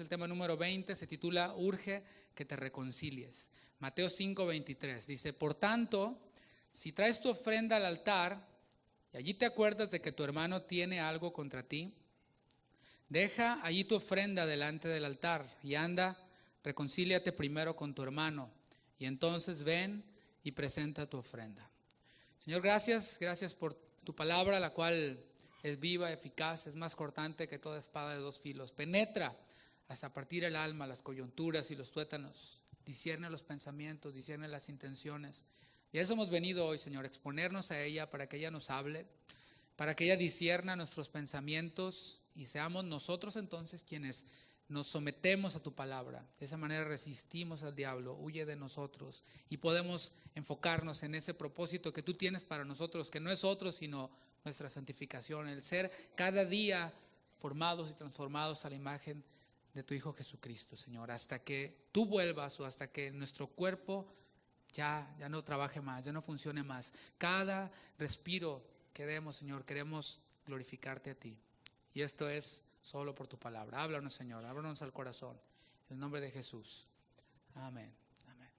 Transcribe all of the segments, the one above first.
el tema número 20, se titula Urge que te reconcilies. Mateo 5:23 dice: por tanto, si traes tu ofrenda al altar y allí te acuerdas de que tu hermano tiene algo contra ti, deja allí tu ofrenda delante del altar y anda, reconcíliate primero con tu hermano y entonces ven y presenta tu ofrenda. Señor, gracias por tu palabra, la cual es viva, eficaz, es más cortante que toda espada de dos filos. Penetra hasta partir el alma, las coyunturas y los tuétanos. Discierne los pensamientos, discierne las intenciones. Y a eso hemos venido hoy, Señor, exponernos a ella para que ella nos hable, para que ella discierna nuestros pensamientos y seamos nosotros entonces quienes nos sometemos a tu palabra. De esa manera resistimos al diablo, huye de nosotros y podemos enfocarnos en ese propósito que tú tienes para nosotros, que no es otro sino nuestra santificación, el ser cada día formados y transformados a la imagen de tu Hijo Jesucristo, Señor, hasta que tú vuelvas o hasta que nuestro cuerpo ya no trabaje más, ya no funcione más. Cada respiro que demos, Señor, queremos glorificarte a ti. Y esto es solo por tu palabra. Háblanos, Señor, háblanos al corazón. En el nombre de Jesús. Amén. Amén.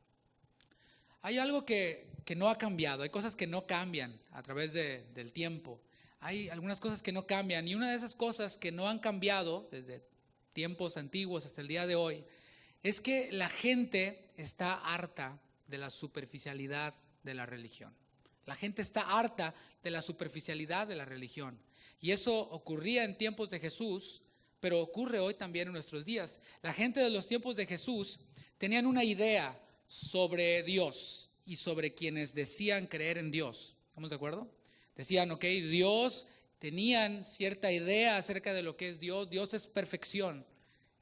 Hay algo que no ha cambiado, hay cosas que no cambian a través del tiempo. Hay algunas cosas que no cambian y una de esas cosas que no han cambiado desde tiempos antiguos hasta el día de hoy es que la gente está harta de la superficialidad de la religión. La gente está harta de la superficialidad de la religión. Y eso ocurría en tiempos de Jesús, pero ocurre hoy también en nuestros días. La gente de los tiempos de Jesús tenían una idea sobre Dios y sobre quienes decían creer en Dios. ¿Estamos de acuerdo? Decían, ok, Dios, tenían cierta idea acerca de lo que es Dios. Dios es perfección.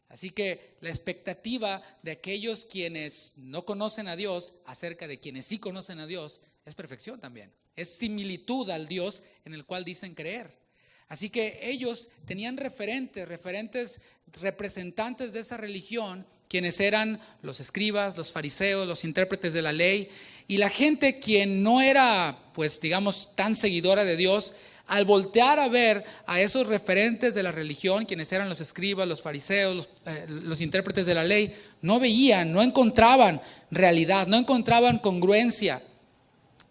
Así que la expectativa de aquellos quienes no conocen a Dios acerca de quienes sí conocen a Dios es perfección también. Es similitud al Dios en el cual dicen creer. Así que ellos tenían referentes representantes de esa religión, quienes eran los escribas, los fariseos, los intérpretes de la ley, y la gente quien no era, pues digamos, tan seguidora de Dios, al voltear a ver a esos referentes de la religión, quienes eran los escribas, los fariseos, los intérpretes de la ley, no veían, no encontraban realidad, no encontraban congruencia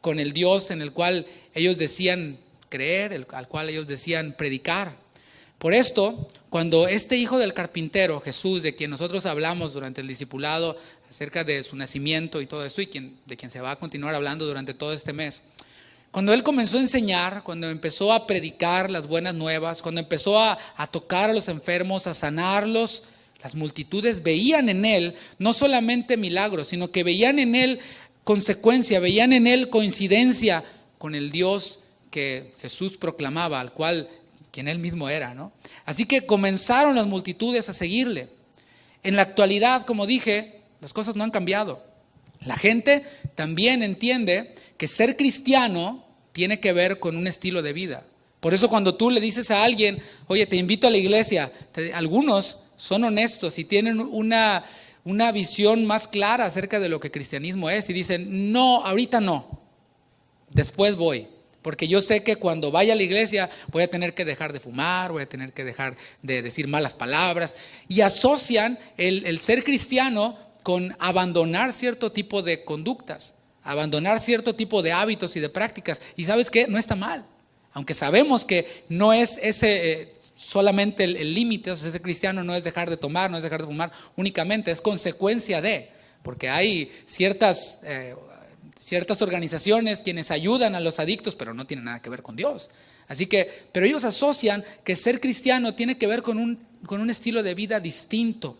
con el Dios en el cual ellos decían creer, al cual ellos decían predicar. Por esto, cuando este hijo del carpintero, Jesús, de quien nosotros hablamos durante el discipulado acerca de su nacimiento y todo esto, y de quien se va a continuar hablando durante todo este mes, cuando él comenzó a enseñar, cuando empezó a predicar las buenas nuevas, cuando empezó a tocar a los enfermos, a sanarlos, las multitudes veían en él no solamente milagros, sino que veían en él consecuencia, veían en él coincidencia con el Dios que Jesús proclamaba, quien él mismo era, ¿no? Así que comenzaron las multitudes a seguirle. En la actualidad, como dije, las cosas no han cambiado. La gente también entiende que ser cristiano tiene que ver con un estilo de vida. Por eso cuando tú le dices a alguien, oye, te invito a la iglesia, algunos son honestos y tienen una visión más clara acerca de lo que cristianismo es y dicen, no, ahorita no, después voy. Porque yo sé que cuando vaya a la iglesia voy a tener que dejar de fumar, voy a tener que dejar de decir malas palabras. Y asocian el ser cristiano con abandonar cierto tipo de conductas, abandonar cierto tipo de hábitos y de prácticas. Y ¿sabes qué? No está mal. Aunque sabemos que no es ese solamente el límite, o sea, ser cristiano no es dejar de tomar, no es dejar de fumar únicamente, es consecuencia de, porque hay ciertas organizaciones quienes ayudan a los adictos, pero no tienen nada que ver con Dios. Así que, pero ellos asocian que ser cristiano tiene que ver con un estilo de vida distinto.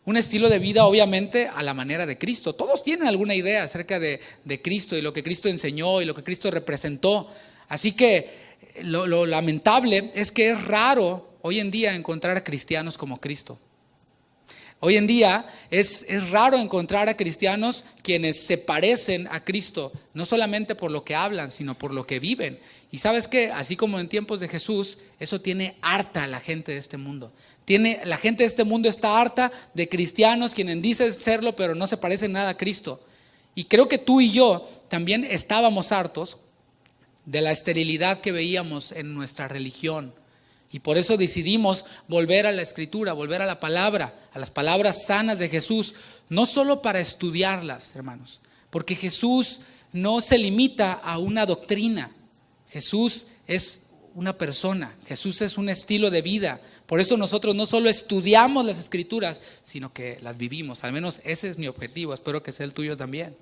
Un estilo de vida obviamente a la manera de Cristo. Todos tienen alguna idea acerca de Cristo y lo que Cristo enseñó y lo que Cristo representó. Así que lo lamentable es que es raro hoy en día encontrar a cristianos como Cristo. Hoy en día es raro encontrar a cristianos quienes se parecen a Cristo, no solamente por lo que hablan, sino por lo que viven. Y ¿sabes qué? Así como en tiempos de Jesús, eso tiene harta a la gente de este mundo. La gente de este mundo está harta de cristianos quienes dicen serlo, pero no se parecen nada a Cristo. Y creo que tú y yo también estábamos hartos de la esterilidad que veíamos en nuestra religión Y por eso decidimos volver a la Escritura, volver a la palabra, a las palabras sanas de Jesús, no solo para estudiarlas, hermanos, porque Jesús no se limita a una doctrina. Jesús es una persona, Jesús es un estilo de vida. Por eso nosotros no solo estudiamos las Escrituras, sino que las vivimos. Al menos ese es mi objetivo, espero que sea el tuyo también.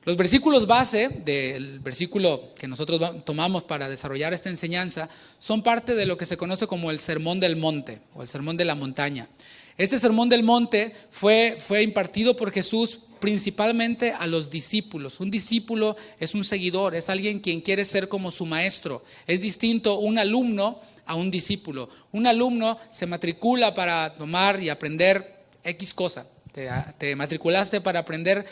Los versículos base del versículo que nosotros tomamos para desarrollar esta enseñanza son parte de lo que se conoce como el Sermón del Monte o el Sermón de la Montaña. Este Sermón del Monte fue impartido por Jesús principalmente a los discípulos. Un discípulo es un seguidor, es alguien quien quiere ser como su maestro. Es distinto un alumno a un discípulo. Un alumno se matricula para tomar y aprender X cosa. Te matriculaste para aprender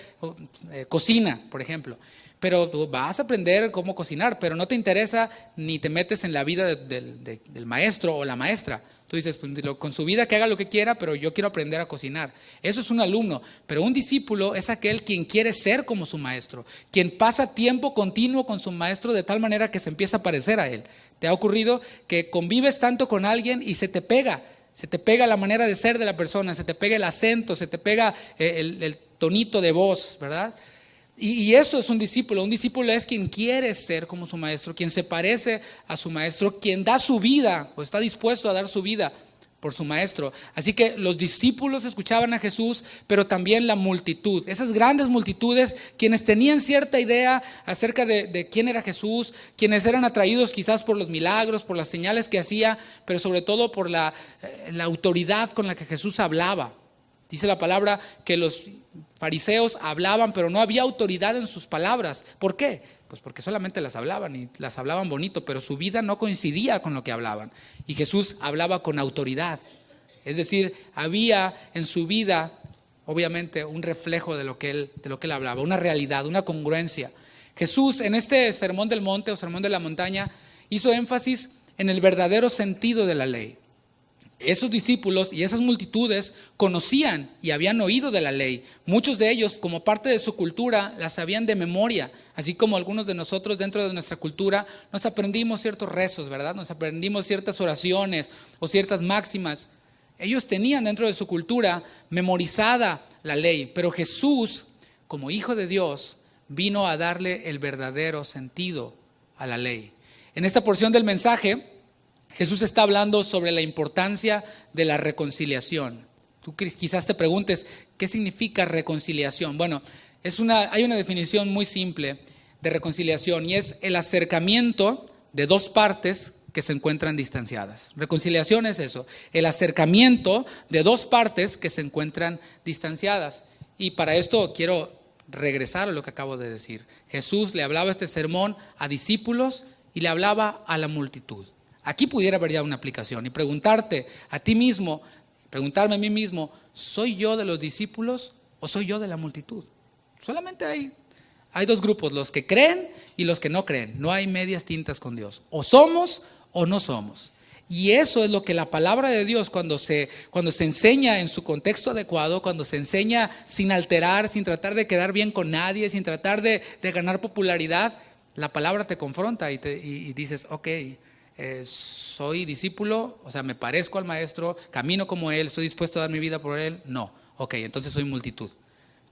cocina, por ejemplo. Pero tú vas a aprender cómo cocinar, pero no te interesa ni te metes en la vida del maestro o la maestra. Tú dices, pues, con su vida que haga lo que quiera, pero yo quiero aprender a cocinar. Eso es un alumno. Pero un discípulo es aquel quien quiere ser como su maestro, quien pasa tiempo continuo con su maestro de tal manera que se empieza a parecer a él. ¿Te ha ocurrido que convives tanto con alguien y se te pega? Se te pega la manera de ser de la persona, se te pega el acento, se te pega el tonito de voz, ¿verdad? Y eso es un discípulo. Un discípulo es quien quiere ser como su maestro, quien se parece a su maestro, quien da su vida o está dispuesto a dar su vida por su maestro. Así que los discípulos escuchaban a Jesús, pero también la multitud, esas grandes multitudes, quienes tenían cierta idea acerca de quién era Jesús, quienes eran atraídos quizás por los milagros, por las señales que hacía, pero sobre todo por la autoridad con la que Jesús hablaba. Dice la palabra que los fariseos hablaban, pero no había autoridad en sus palabras. ¿Por qué? Pues porque solamente las hablaban y las hablaban bonito, pero su vida no coincidía con lo que hablaban. Y Jesús hablaba con autoridad. Es decir, había en su vida, obviamente, un reflejo de lo que él hablaba, una realidad, una congruencia. Jesús, en este Sermón del Monte o Sermón de la Montaña, hizo énfasis en el verdadero sentido de la ley. Esos discípulos y esas multitudes conocían y habían oído de la ley. Muchos de ellos, como parte de su cultura, la sabían de memoria. Así como algunos de nosotros dentro de nuestra cultura nos aprendimos ciertos rezos, ¿verdad? Nos aprendimos ciertas oraciones o ciertas máximas. Ellos tenían dentro de su cultura memorizada la ley. Pero Jesús, como Hijo de Dios, vino a darle el verdadero sentido a la ley. En esta porción del mensaje, Jesús está hablando sobre la importancia de la reconciliación. Tú quizás te preguntes, ¿qué significa reconciliación? Bueno, hay una definición muy simple de reconciliación y es el acercamiento de dos partes que se encuentran distanciadas. Reconciliación es eso, el acercamiento de dos partes que se encuentran distanciadas. Y para esto quiero regresar a lo que acabo de decir. Jesús le hablaba este sermón a discípulos y le hablaba a la multitud. Aquí pudiera haber ya una aplicación y preguntarme a mí mismo, ¿soy yo de los discípulos o soy yo de la multitud? Solamente hay dos grupos, los que creen y los que no creen. No hay medias tintas con Dios. O somos o no somos. Y eso es lo que la palabra de Dios cuando se enseña en su contexto adecuado, cuando se enseña sin alterar, sin tratar de quedar bien con nadie, sin tratar de ganar popularidad, la palabra te confronta y dices, ok, soy discípulo, o sea, me parezco al maestro, camino como él, estoy dispuesto a dar mi vida por él. No, ok, entonces soy multitud.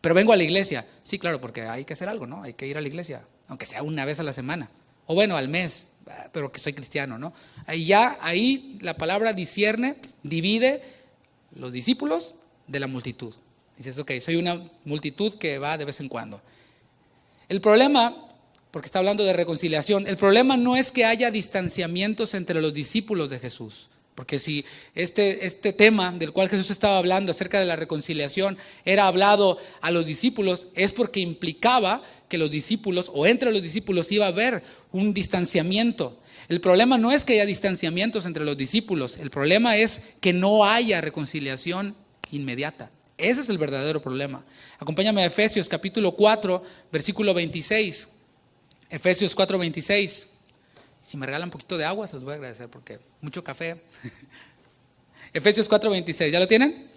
Pero vengo a la iglesia. Sí, claro, porque hay que hacer algo, ¿no? Hay que ir a la iglesia, aunque sea una vez a la semana. O bueno, al mes, pero que soy cristiano, ¿no? Ahí la palabra discierne, divide los discípulos de la multitud. Dices, ok, soy una multitud que va de vez en cuando. El problema, porque está hablando de reconciliación, el problema no es que haya distanciamientos entre los discípulos de Jesús. Porque si este tema del cual Jesús estaba hablando acerca de la reconciliación era hablado a los discípulos, es porque implicaba que los discípulos o entre los discípulos iba a haber un distanciamiento. El problema no es que haya distanciamientos entre los discípulos, el problema es que no haya reconciliación inmediata. Ese es el verdadero problema. Acompáñame a Efesios capítulo 4, versículo 26. Efesios 4, 26. Si me regalan un poquito de agua, se los voy a agradecer porque mucho café. Efesios 4, 26. ¿Ya lo tienen?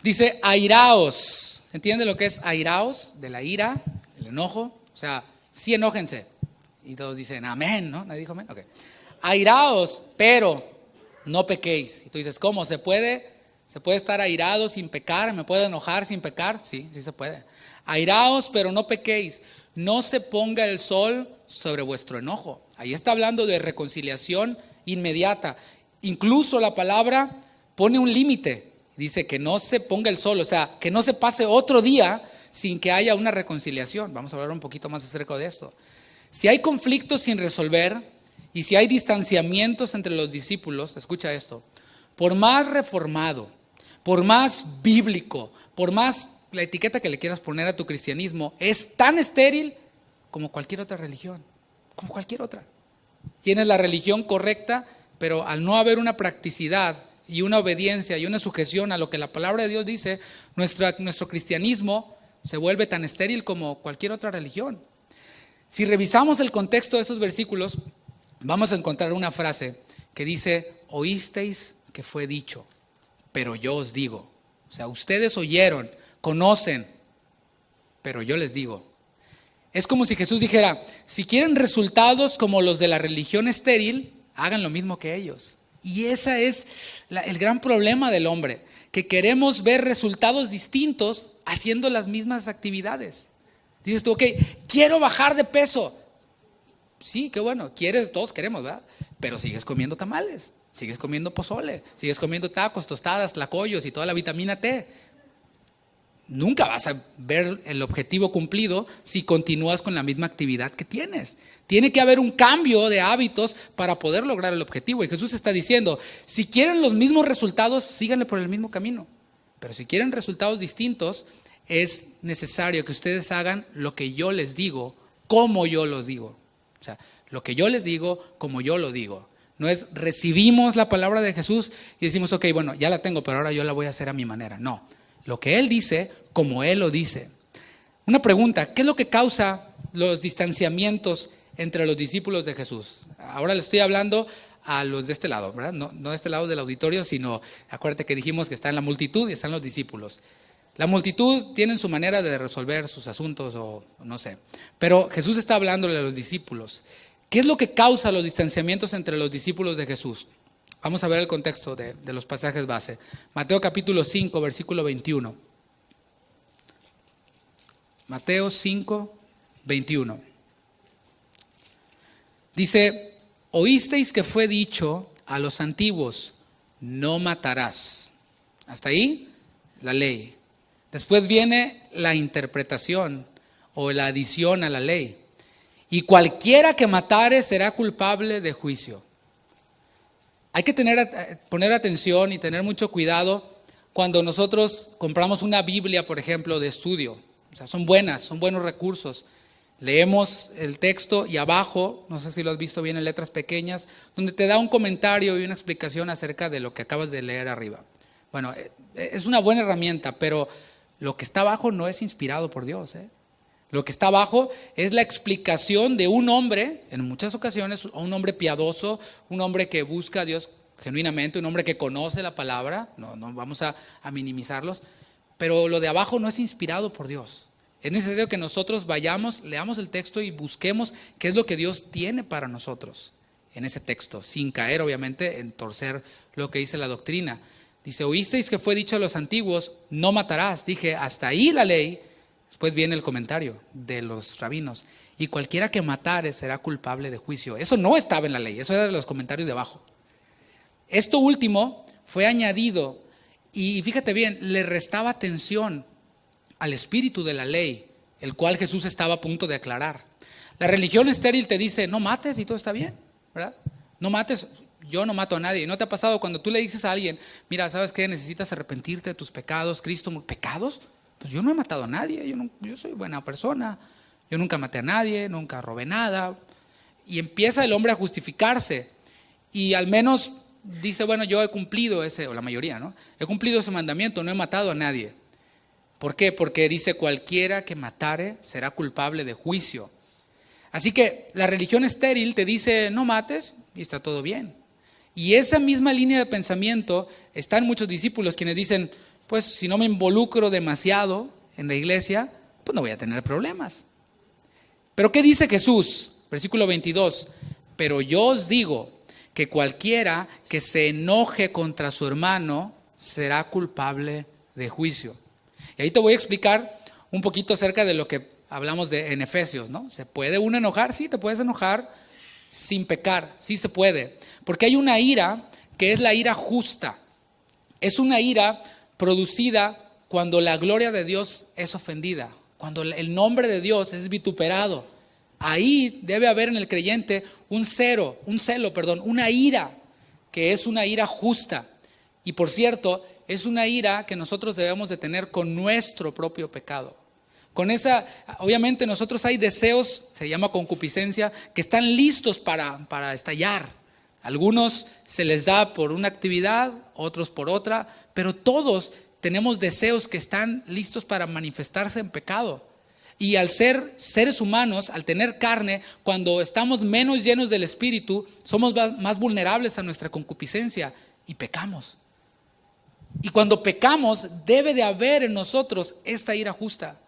Dice, airaos. ¿Se entiende lo que es airaos? De la ira, el enojo. O sea, sí enójense. Y todos dicen, amén, ¿no? Nadie dijo amén. Ok. Airaos, pero no pequéis. Y tú dices, ¿cómo? ¿Se puede estar airado sin pecar? ¿Me puedo enojar sin pecar? Sí, sí se puede. Airaos, pero no pequéis. No se ponga el sol sobre vuestro enojo. Ahí está hablando de reconciliación inmediata. Incluso la palabra pone un límite. Dice que no se ponga el sol, o sea, que no se pase otro día sin que haya una reconciliación. Vamos a hablar un poquito más acerca de esto. Si hay conflictos sin resolver y si hay distanciamientos entre los discípulos, escucha esto, por más reformado, por más bíblico, por más la etiqueta que le quieras poner a tu cristianismo, es tan estéril como cualquier otra religión, como cualquier otra. Tienes la religión correcta, pero al no haber una practicidad y una obediencia y una sujeción a lo que la palabra de Dios dice, nuestro cristianismo se vuelve tan estéril como cualquier otra religión. Si revisamos el contexto de estos versículos, vamos a encontrar una frase que dice, oísteis que fue dicho, pero yo os digo. O sea, ustedes oyeron, conocen, pero yo les digo. Es como si Jesús dijera, si quieren resultados como los de la religión estéril, hagan lo mismo que ellos. Y ese es el gran problema del hombre, que queremos ver resultados distintos haciendo las mismas actividades. Dices tú, ok, quiero bajar de peso. Sí, qué bueno, quieres, todos queremos, ¿verdad? Pero sigues comiendo tamales, sigues comiendo pozole, sigues comiendo tacos, tostadas, tlacoyos y toda la vitamina T. Nunca vas a ver el objetivo cumplido si continúas con la misma actividad que tienes. Tiene que haber un cambio de hábitos para poder lograr el objetivo. Y Jesús está diciendo, si quieren los mismos resultados, síganle por el mismo camino. Pero si quieren resultados distintos, es necesario que ustedes hagan lo que yo les digo, como yo los digo. O sea, lo que yo les digo, como yo lo digo. No es recibimos la palabra de Jesús y decimos, ok, bueno, ya la tengo, pero ahora yo la voy a hacer a mi manera. No, lo que Él dice, como Él lo dice. Una pregunta, ¿qué es lo que causa los distanciamientos entre los discípulos de Jesús? Ahora le estoy hablando a los de este lado, ¿verdad? No de este lado del auditorio, sino, acuérdate que dijimos que está en la multitud y están los discípulos. La multitud tiene su manera de resolver sus asuntos o no sé, pero Jesús está hablándole a los discípulos. ¿Qué es lo que causa los distanciamientos entre los discípulos de Jesús? Vamos a ver el contexto de los pasajes base. Mateo capítulo 5, versículo 21. Mateo 5, 21. Dice, oísteis que fue dicho a los antiguos, no matarás. Hasta ahí, la ley. Después viene la interpretación o la adición a la ley. Y cualquiera que matare será culpable de juicio. Hay que poner atención y tener mucho cuidado cuando nosotros compramos una Biblia, por ejemplo, de estudio. O sea, son buenos recursos. Leemos el texto y abajo, no sé si lo has visto bien en letras pequeñas, donde te da un comentario y una explicación acerca de lo que acabas de leer arriba. Bueno, es una buena herramienta, pero lo que está abajo no es inspirado por Dios. Lo que está abajo es la explicación de un hombre, en muchas ocasiones, un hombre piadoso, un hombre que busca a Dios genuinamente, un hombre que conoce la palabra, no vamos a minimizarlos, pero lo de abajo no es inspirado por Dios. Es necesario que nosotros vayamos, leamos el texto y busquemos qué es lo que Dios tiene para nosotros en ese texto, sin caer obviamente en torcer lo que dice la doctrina. Dice, oísteis que fue dicho a los antiguos, no matarás. Dije, hasta ahí la ley. Después viene el comentario de los rabinos. Y cualquiera que matare será culpable de juicio. Eso no estaba en la ley, eso era de los comentarios de abajo. Esto último fue añadido y fíjate bien, le restaba atención al espíritu de la ley, el cual Jesús estaba a punto de aclarar. La religión estéril te dice, no mates y todo está bien, ¿verdad? No mates. Yo no mato a nadie. ¿No te ha pasado cuando tú le dices a alguien, mira, ¿sabes qué? Necesitas arrepentirte de tus pecados, Cristo, ¿pecados? Pues yo no he matado a nadie, yo soy buena persona, yo nunca maté a nadie, nunca robé nada. Y empieza el hombre a justificarse y al menos dice, bueno, yo he cumplido ese, o la mayoría, ¿no? He cumplido ese mandamiento, no he matado a nadie. ¿Por qué? Porque dice, cualquiera que matare será culpable de juicio. Así que la religión estéril te dice, no mates y está todo bien. Y esa misma línea de pensamiento está en muchos discípulos quienes dicen, pues si no me involucro demasiado en la iglesia, pues no voy a tener problemas. Pero ¿qué dice Jesús? Versículo 22. Pero yo os digo que cualquiera que se enoje contra su hermano será culpable de juicio. Y ahí te voy a explicar un poquito acerca de lo que hablamos en Efesios, ¿no? ¿Se puede uno enojar? Sí, te puedes enojar sin pecar, sí se puede. Porque hay una ira que es la ira justa. Es una ira producida cuando la gloria de Dios es ofendida, cuando el nombre de Dios es vituperado. Ahí debe haber en el creyente una ira que es una ira justa. Y por cierto, es una ira que nosotros debemos de tener con nuestro propio pecado. Con esa, obviamente nosotros hay deseos, se llama concupiscencia, que están listos para estallar. Algunos se les da por una actividad, otros por otra, pero todos tenemos deseos que están listos para manifestarse en pecado. Y al ser seres humanos, al tener carne, cuando estamos menos llenos del Espíritu, somos más vulnerables a nuestra concupiscencia y pecamos. Y cuando pecamos, debe de haber en nosotros esta ira justa.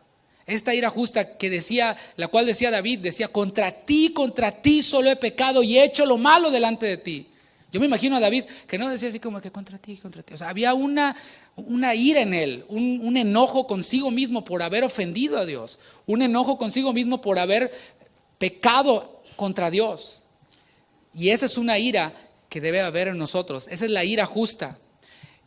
Esta ira justa la cual decía David, decía, contra ti solo he pecado y he hecho lo malo delante de ti. Yo me imagino a David que no decía así como que contra ti. O sea, había una ira en él, un enojo consigo mismo por haber ofendido a Dios, un enojo consigo mismo por haber pecado contra Dios. Y esa es una ira que debe haber en nosotros, esa es la ira justa.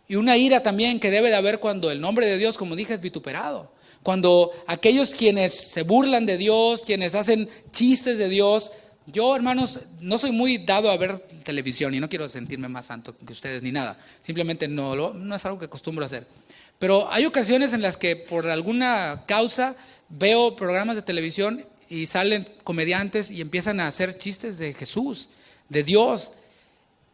Y una ira también que debe de haber cuando el nombre de Dios, como dije, es vituperado. Cuando aquellos quienes se burlan de Dios, quienes hacen chistes de Dios. Yo, hermanos, no soy muy dado a ver televisión y no quiero sentirme más santo que ustedes ni nada. Simplemente no es algo que acostumbro a hacer. Pero hay ocasiones en las que por alguna causa veo programas de televisión y salen comediantes y empiezan a hacer chistes de Jesús, de Dios.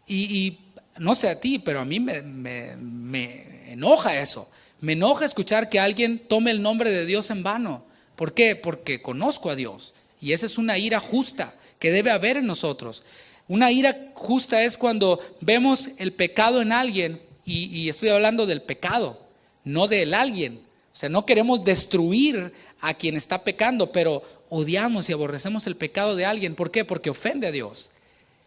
Y no sé a ti, pero a mí me enoja eso. Me enoja escuchar que alguien tome el nombre de Dios en vano. ¿Por qué? Porque conozco a Dios. Y esa es una ira justa que debe haber en nosotros. Una ira justa es cuando vemos el pecado en alguien, y estoy hablando del pecado, no del alguien. O sea, no queremos destruir a quien está pecando, pero odiamos y aborrecemos el pecado de alguien. ¿Por qué? Porque ofende a Dios.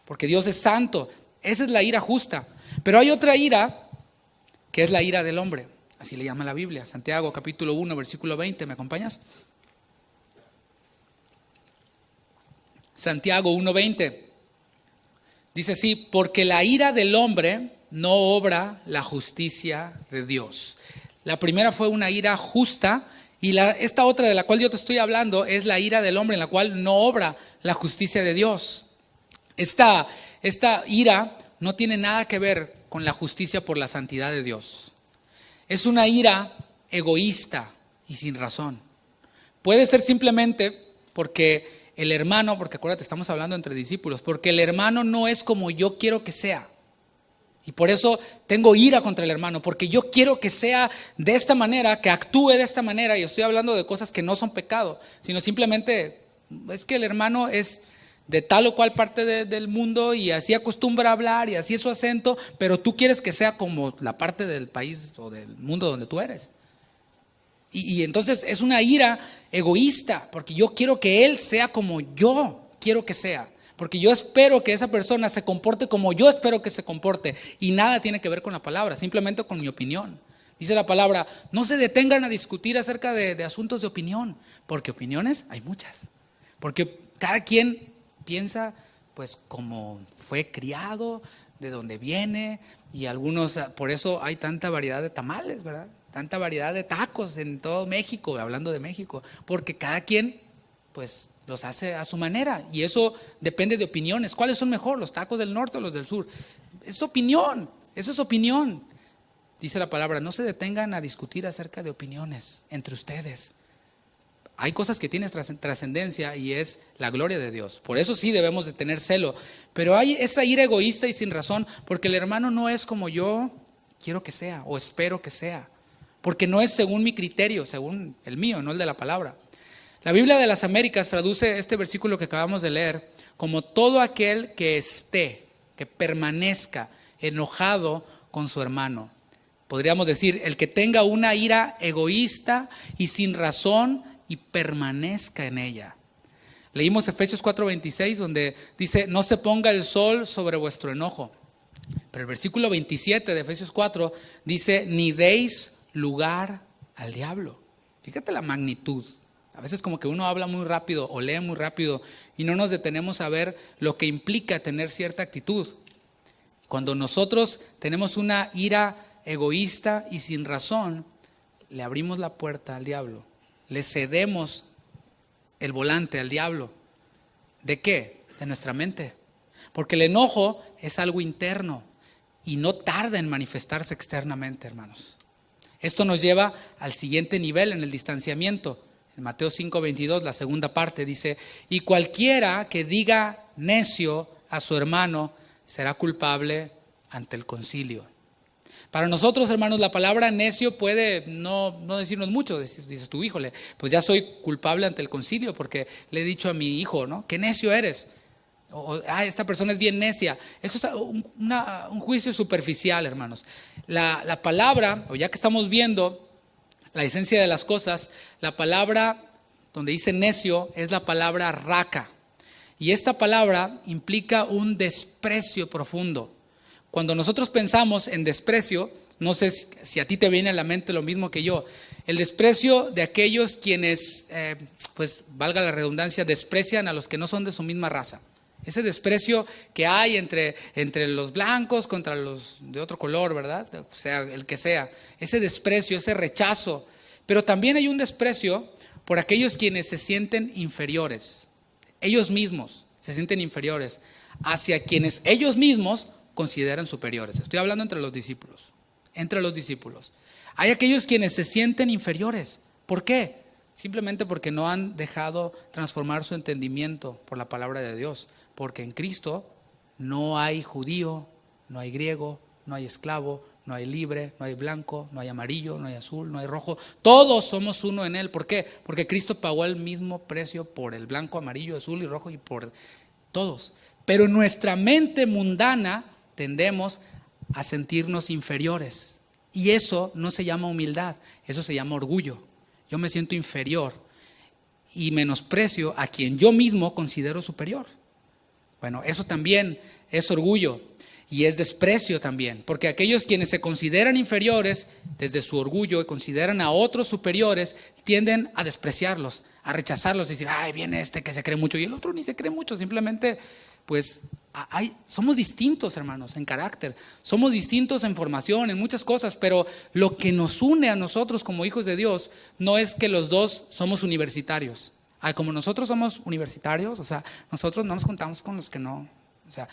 Porque Dios es santo. Esa es la ira justa. Pero hay otra ira que es la ira del hombre. Así le llama la Biblia. Santiago capítulo 1, versículo 20. ¿Me acompañas? Santiago 1:20. Dice así, porque la ira del hombre no obra la justicia de Dios. La primera fue una ira justa y esta otra de la cual yo te estoy hablando es la ira del hombre en la cual no obra la justicia de Dios. Esta ira no tiene nada que ver con la justicia por la santidad de Dios. Es una ira egoísta y sin razón. Puede ser simplemente porque el hermano, porque acuérdate, estamos hablando entre discípulos, porque el hermano no es como yo quiero que sea. Y por eso tengo ira contra el hermano, porque yo quiero que sea de esta manera, que actúe de esta manera, y estoy hablando de cosas que no son pecado, sino simplemente es que el hermano es de tal o cual parte del mundo y así acostumbra a hablar y así es su acento, pero tú quieres que sea como la parte del país o del mundo donde tú eres. Y entonces es una ira egoísta, porque yo quiero que él sea como yo quiero que sea, porque yo espero que esa persona se comporte como yo espero que se comporte, y nada tiene que ver con la palabra, simplemente con mi opinión. Dice la palabra, no se detengan a discutir acerca de asuntos de opinión, porque opiniones hay muchas, porque cada quien piensa pues como fue criado, de dónde viene, y algunos, por eso hay tanta variedad de tamales, ¿verdad? Tanta variedad de tacos en todo México, hablando de México, porque cada quien pues los hace a su manera, y eso depende de opiniones. ¿Cuáles son mejor, los tacos del norte o los del sur? Es opinión, eso es opinión. Dice la palabra, no se detengan a discutir acerca de opiniones entre ustedes. Hay cosas que tienen trascendencia y es la gloria de Dios. Por eso sí debemos de tener celo. Pero hay esa ira egoísta y sin razón, porque el hermano no es como yo quiero que sea o espero que sea. Porque no es según mi criterio, según el mío, no el de la palabra. La Biblia de las Américas traduce este versículo que acabamos de leer como todo aquel que esté, que permanezca enojado con su hermano. Podríamos decir, el que tenga una ira egoísta y sin razón y permanezca en ella. Leímos Efesios 4:26 donde dice, no se ponga el sol sobre vuestro enojo. Pero el versículo 27 de Efesios 4 dice, ni deis lugar al diablo. Fíjate la magnitud. A veces como que uno habla muy rápido o lee muy rápido y no nos detenemos a ver lo que implica tener cierta actitud. Cuando nosotros tenemos una ira egoísta y sin razón, le abrimos la puerta al diablo. Le cedemos el volante al diablo. ¿De qué? De nuestra mente. Porque el enojo es algo interno y no tarda en manifestarse externamente, hermanos. Esto nos lleva al siguiente nivel en el distanciamiento. En Mateo 5:22, la segunda parte dice, y cualquiera que diga necio a su hermano será culpable ante el concilio. Para nosotros, hermanos, la palabra necio puede no decirnos mucho. Dices tú, híjole, pues ya soy culpable ante el concilio porque le he dicho a mi hijo, ¿no? ¿Qué necio eres? Esta persona es bien necia. Eso es un juicio superficial, hermanos. La palabra, o ya que estamos viendo la esencia de las cosas, la palabra donde dice necio es la palabra raca. Y esta palabra implica un desprecio profundo. Cuando nosotros pensamos en desprecio, no sé si a ti te viene a la mente lo mismo que yo, el desprecio de aquellos quienes, pues valga la redundancia, desprecian a los que no son de su misma raza. Ese desprecio que hay entre los blancos contra los de otro color, ¿verdad? O sea, el que sea. Ese desprecio, ese rechazo. Pero también hay un desprecio por aquellos quienes se sienten inferiores. Ellos mismos se sienten inferiores hacia quienes ellos mismos consideran superiores. Estoy hablando entre los discípulos. Entre los discípulos. Hay aquellos quienes se sienten inferiores. ¿Por qué? Simplemente porque no han dejado transformar su entendimiento por la palabra de Dios. Porque en Cristo no hay judío, no hay griego, no hay esclavo, no hay libre, no hay blanco, no hay amarillo, no hay azul, no hay rojo. Todos somos uno en Él. ¿Por qué? Porque Cristo pagó el mismo precio por el blanco, amarillo, azul y rojo y por todos. Pero en nuestra mente mundana tendemos a sentirnos inferiores. Y eso no se llama humildad, eso se llama orgullo. Yo me siento inferior y menosprecio a quien yo mismo considero superior. Bueno, eso también es orgullo y es desprecio también, porque aquellos quienes se consideran inferiores desde su orgullo y consideran a otros superiores, tienden a despreciarlos, a rechazarlos, y decir, ay, viene este que se cree mucho y el otro ni se cree mucho, simplemente pues somos distintos, hermanos, en carácter, somos distintos en formación, en muchas cosas, pero lo que nos une a nosotros como hijos de Dios no es que los dos somos universitarios. Como nosotros somos universitarios, o sea, nosotros no nos juntamos con los que no, o sea,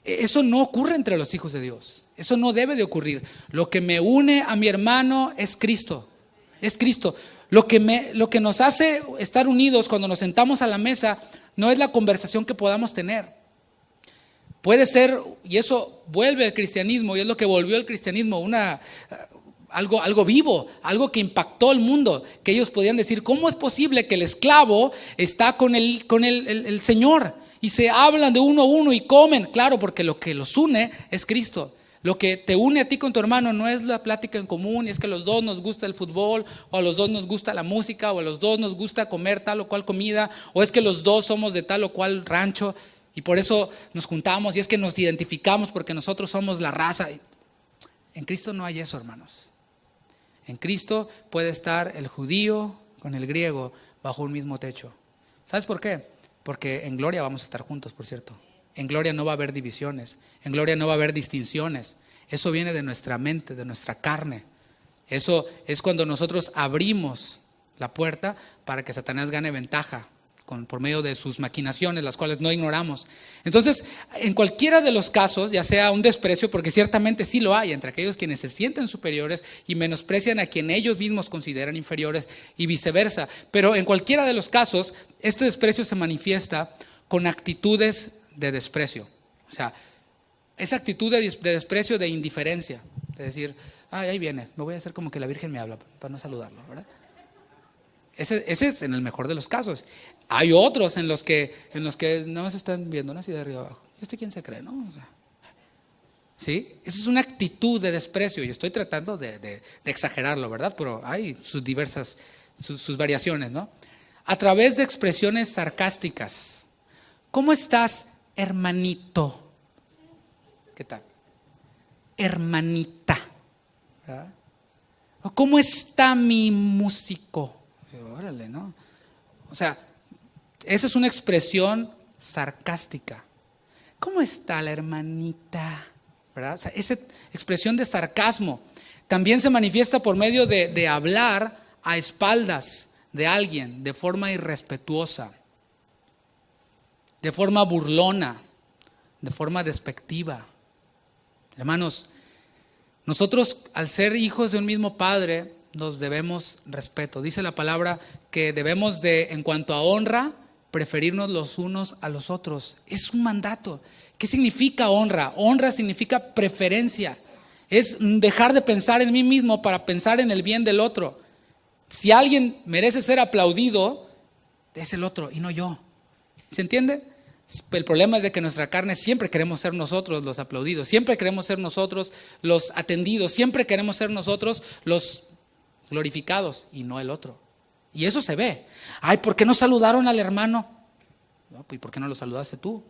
eso no ocurre entre los hijos de Dios, eso no debe de ocurrir. Lo que me une a mi hermano es Cristo, es Cristo. Lo que nos hace estar unidos cuando nos sentamos a la mesa no es la conversación que podamos tener. Puede ser, y eso vuelve al cristianismo, y es lo que volvió al cristianismo, algo vivo, algo que impactó el mundo, que ellos podían decir, ¿cómo es posible que el esclavo está con el Señor? Y se hablan de uno a uno y comen. Claro, porque lo que los une es Cristo. Lo que te une a ti con tu hermano no es la plática en común, y es que a los dos nos gusta el fútbol, o a los dos nos gusta la música, o a los dos nos gusta comer tal o cual comida, o es que los dos somos de tal o cual rancho y por eso nos juntamos, y es que nos identificamos porque nosotros somos la raza. En Cristo no hay eso, hermanos. En Cristo puede estar el judío con el griego bajo un mismo techo. ¿Sabes por qué? Porque en gloria vamos a estar juntos, por cierto. En gloria no va a haber divisiones, en gloria no va a haber distinciones. Eso viene de nuestra mente, de nuestra carne. Eso es cuando nosotros abrimos la puerta para que Satanás gane ventaja por medio de sus maquinaciones, las cuales no ignoramos. Entonces, en cualquiera de los casos, ya sea un desprecio, porque ciertamente sí lo hay, entre aquellos quienes se sienten superiores y menosprecian a quien ellos mismos consideran inferiores y viceversa. Pero en cualquiera de los casos, este desprecio se manifiesta con actitudes de desprecio. O sea, esa actitud de desprecio, de indiferencia, de decir, ahí viene, me voy a hacer como que la Virgen me habla para no saludarlo, ¿verdad? Ese es en el mejor de los casos. Hay otros en los que no se están viendo, ¿no? Así de arriba abajo. ¿Este quién se cree, no? O sea, ¿sí? Esa es una actitud de desprecio, y estoy tratando de exagerarlo, ¿verdad? Pero hay sus diversas, sus variaciones, ¿no? a través de expresiones sarcásticas. ¿Cómo estás, hermanito? ¿Qué tal? Hermanita. ¿Verdad? ¿O cómo está mi músico? Órale, ¿no? O sea, esa es una expresión sarcástica. ¿Cómo está la hermanita? ¿Verdad? O sea, esa expresión de sarcasmo también se manifiesta por medio de hablar a espaldas de alguien de forma irrespetuosa, de forma burlona, de forma despectiva. Hermanos, nosotros al ser hijos de un mismo Padre nos debemos respeto. Dice la palabra que debemos de, en cuanto a honra, preferirnos los unos a los otros. Es un mandato. ¿Qué significa honra? Honra significa preferencia. Es dejar de pensar en mí mismo para pensar en el bien del otro. Si alguien merece ser aplaudido, es el otro y no yo. ¿Se entiende? El problema es de que nuestra carne siempre queremos ser nosotros los aplaudidos, siempre queremos ser nosotros los atendidos, siempre queremos ser nosotros los glorificados y no el otro. Y eso se ve. Ay, ¿por qué no saludaron al hermano? No, pues, ¿y por qué no lo saludaste tú?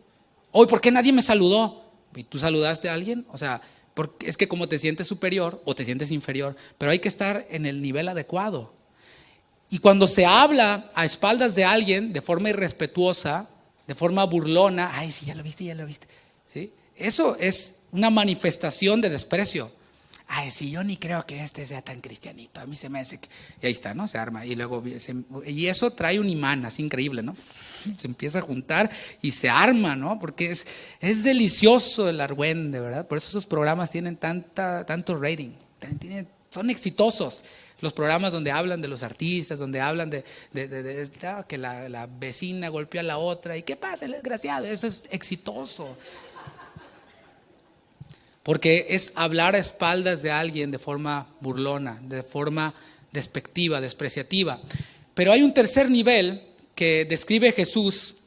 Hoy, ¿por qué nadie me saludó? ¿Y tú saludaste a alguien? O sea, porque es que como te sientes superior o te sientes inferior, pero hay que estar en el nivel adecuado. Y cuando se habla a espaldas de alguien de forma irrespetuosa, de forma burlona, ay, sí, ya lo viste, ¿sí? Eso es una manifestación de desprecio. Ay, sí, yo ni creo que este sea tan cristianito, a mí se me hace que... Y ahí está, ¿no? Se arma, y luego y eso trae un imán así increíble, ¿no? Se empieza a juntar y se arma, ¿no? Porque es delicioso el argüende, ¿verdad? Por eso esos programas tienen tanto rating, son exitosos. Los programas donde hablan de los artistas, donde hablan de que la vecina golpeó a la otra. ¿Y qué pasa, el desgraciado? Eso es exitoso. Porque es hablar a espaldas de alguien de forma burlona, de forma despectiva, despreciativa. Pero hay un tercer nivel que describe Jesús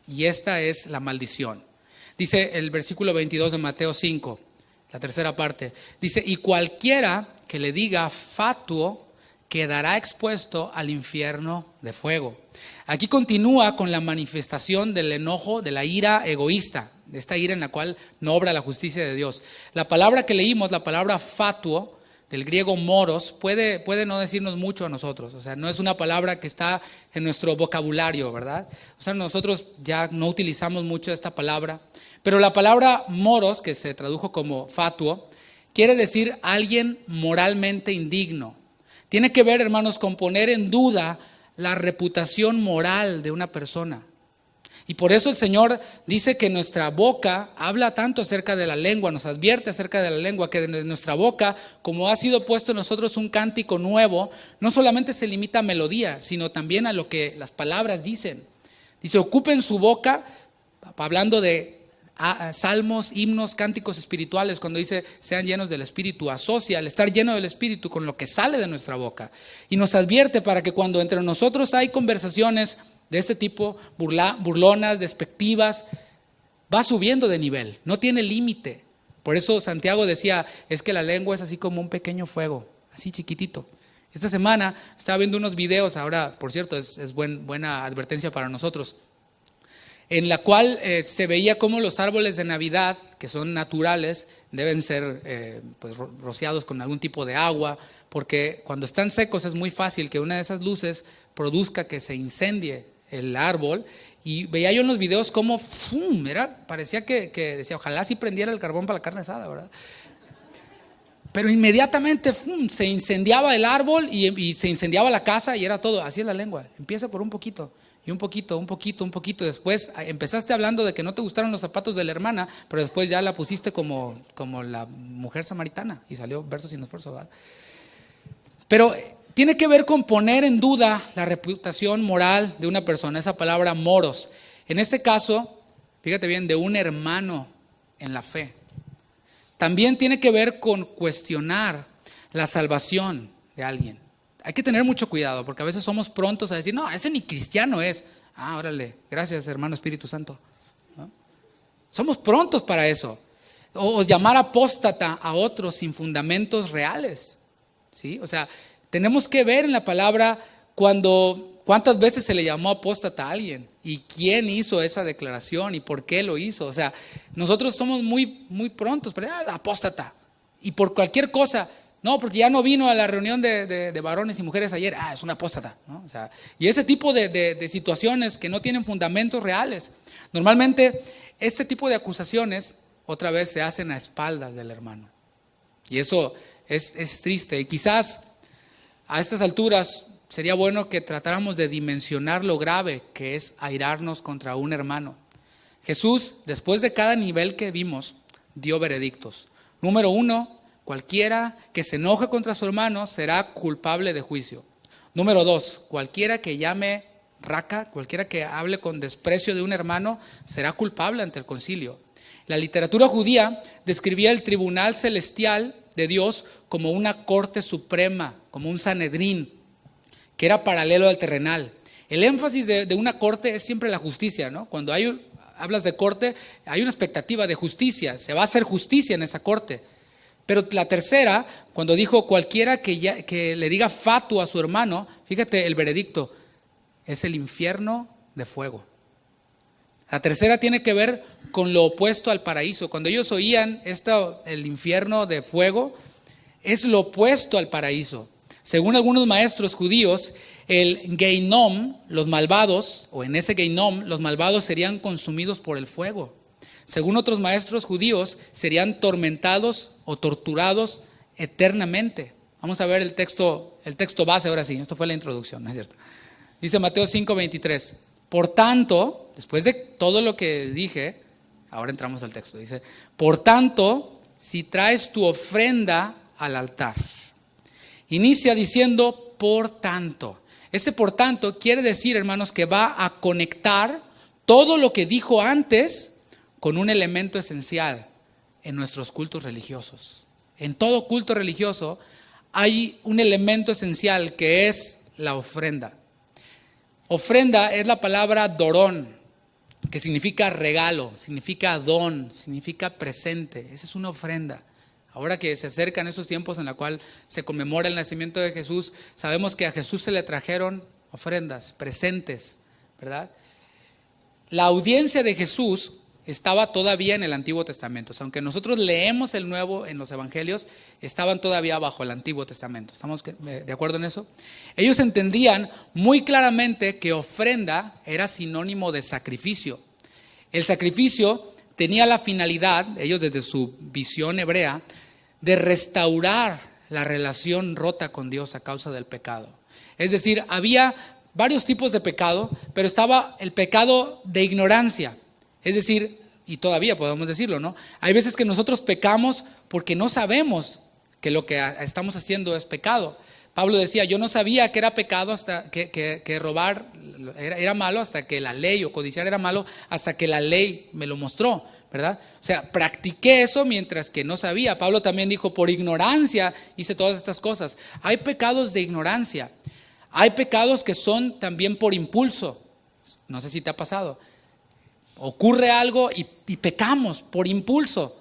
y esta es la maldición. Dice el versículo 22 de Mateo 5, la tercera parte. Dice, y cualquiera que le diga fatuo quedará expuesto al infierno de fuego. Aquí continúa con la manifestación del enojo, de la ira egoísta, de esta ira en la cual no obra la justicia de Dios. La palabra que leímos, la palabra fatuo, del griego moros, puede no decirnos mucho a nosotros. O sea, no es una palabra que está en nuestro vocabulario, ¿verdad? O sea, nosotros ya no utilizamos mucho esta palabra. Pero la palabra moros, que se tradujo como fatuo, quiere decir alguien moralmente indigno. Tiene que ver, hermanos, con poner en duda la reputación moral de una persona. Y por eso el Señor dice que nuestra boca habla tanto acerca de la lengua, nos advierte acerca de la lengua, que de nuestra boca, como ha sido puesto en nosotros un cántico nuevo, no solamente se limita a melodía, sino también a lo que las palabras dicen. Dice, ocupen su boca, hablando de salmos, himnos, cánticos espirituales, cuando dice sean llenos del Espíritu, asocia al estar lleno del Espíritu con lo que sale de nuestra boca. Y nos advierte para que cuando entre nosotros hay conversaciones de este tipo, burlonas, despectivas, va subiendo de nivel, no tiene límite. Por eso Santiago decía, es que la lengua es así como un pequeño fuego, así chiquitito. Esta semana estaba viendo unos videos, ahora por cierto es buena advertencia para nosotros, en la cual se veía cómo los árboles de Navidad, que son naturales, deben ser pues rociados con algún tipo de agua, porque cuando están secos es muy fácil que una de esas luces produzca que se incendie el árbol. Y veía yo en los videos cómo parecía que decía, ojalá sí prendiera el carbón para la carne asada, ¿verdad? Pero inmediatamente se incendiaba el árbol y se incendiaba la casa y era todo. Así es la lengua, empieza por un poquito. Y un poquito. Después empezaste hablando de que no te gustaron los zapatos de la hermana, pero después ya la pusiste como la mujer samaritana y salió verso sin esfuerzo, ¿verdad? Pero tiene que ver con poner en duda la reputación moral de una persona, esa palabra moros. En este caso, fíjate bien, de un hermano en la fe. También tiene que ver con cuestionar la salvación de alguien. Hay que tener mucho cuidado porque a veces somos prontos a decir, no, ese ni cristiano es. Ah, órale, gracias hermano Espíritu Santo. ¿No? Somos prontos para eso. O llamar apóstata a otros sin fundamentos reales. ¿Sí? O sea, tenemos que ver en la palabra cuando ¿Cuántas veces se le llamó apóstata a alguien? ¿Y quién hizo esa declaración? ¿Y por qué lo hizo? O sea, nosotros somos muy prontos, pero apóstata. Y por cualquier cosa, no, porque ya no vino a la reunión de varones y mujeres ayer, es una apóstata, ¿no? O sea, y ese tipo de situaciones que no tienen fundamentos reales. Normalmente, este tipo de acusaciones, otra vez, se hacen a espaldas del hermano. Y eso es triste. Y quizás a estas alturas sería bueno que tratáramos de dimensionar lo grave que es airarnos contra un hermano. Jesús, después de cada nivel que vimos, dio veredictos. Número 1, cualquiera que se enoje contra su hermano será culpable de juicio. Número 2, cualquiera que llame raca, cualquiera que hable con desprecio de un hermano, será culpable ante el concilio. La literatura judía describía el tribunal celestial de Dios como una corte suprema, como un Sanedrín, que era paralelo al terrenal. El énfasis de una corte es siempre la justicia, ¿no? Cuando hablas de corte, hay una expectativa de justicia, se va a hacer justicia en esa corte. Pero la tercera, cuando dijo cualquiera que le diga fatu a su hermano, fíjate el veredicto, es el infierno de fuego. La tercera tiene que ver con lo opuesto al paraíso. Cuando ellos oían el infierno de fuego, es lo opuesto al paraíso. Según algunos maestros judíos, el Geinom, los malvados, o en ese Geinom, los malvados serían consumidos por el fuego. Según otros maestros judíos, serían tormentados o torturados eternamente. Vamos a ver el texto base ahora sí. Esto fue la introducción, ¿no es cierto? Dice Mateo 5:23. Por tanto, después de todo lo que dije, ahora entramos al texto. Dice, por tanto, si traes tu ofrenda al altar. Inicia diciendo, por tanto. Ese por tanto quiere decir, hermanos, que va a conectar todo lo que dijo antes con un elemento esencial en nuestros cultos religiosos. En todo culto religioso hay un elemento esencial que es la ofrenda. Ofrenda es la palabra dorón, que significa regalo, significa don, significa presente. Esa es una ofrenda. Ahora que se acercan esos tiempos en los cuales se conmemora el nacimiento de Jesús, sabemos que a Jesús se le trajeron ofrendas, presentes, ¿verdad? La audiencia de Jesús estaba todavía en el Antiguo Testamento. O sea, aunque nosotros leemos el Nuevo en los Evangelios, estaban todavía bajo el Antiguo Testamento. ¿Estamos de acuerdo en eso? Ellos entendían muy claramente que ofrenda era sinónimo de sacrificio. El sacrificio tenía la finalidad, ellos desde su visión hebrea, de restaurar la relación rota con Dios a causa del pecado. Es decir, había varios tipos de pecado, pero estaba el pecado de ignorancia. Es decir, y todavía podemos decirlo, ¿no? Hay veces que nosotros pecamos porque no sabemos que lo que estamos haciendo es pecado. Pablo decía, yo no sabía que era pecado hasta que robar era malo hasta que la ley, o codiciar era malo hasta que la ley me lo mostró, ¿verdad? O sea, practiqué eso mientras que no sabía. Pablo también dijo, por ignorancia hice todas estas cosas. Hay pecados de ignorancia. Hay pecados que son también por impulso. No sé si te ha pasado. Ocurre algo y pecamos por impulso.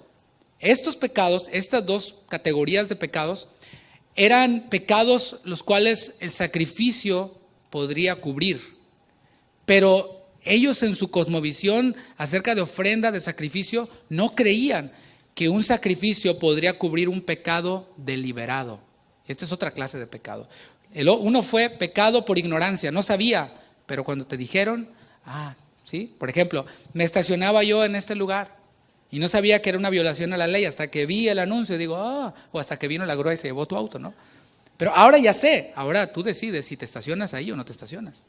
Estos pecados, estas dos categorías de pecados, eran pecados los cuales el sacrificio podría cubrir. Pero ellos en su cosmovisión acerca de ofrenda, de sacrificio, no creían que un sacrificio podría cubrir un pecado deliberado. Esta es otra clase de pecado. Uno fue pecado por ignorancia, no sabía, pero cuando te dijeron, ¿sí? Por ejemplo, me estacionaba yo en este lugar y no sabía que era una violación a la ley hasta que vi el anuncio y digo, o hasta que vino la grúa y se llevó tu auto, ¿no? Pero ahora ya sé, ahora tú decides si te estacionas ahí o no te estacionas.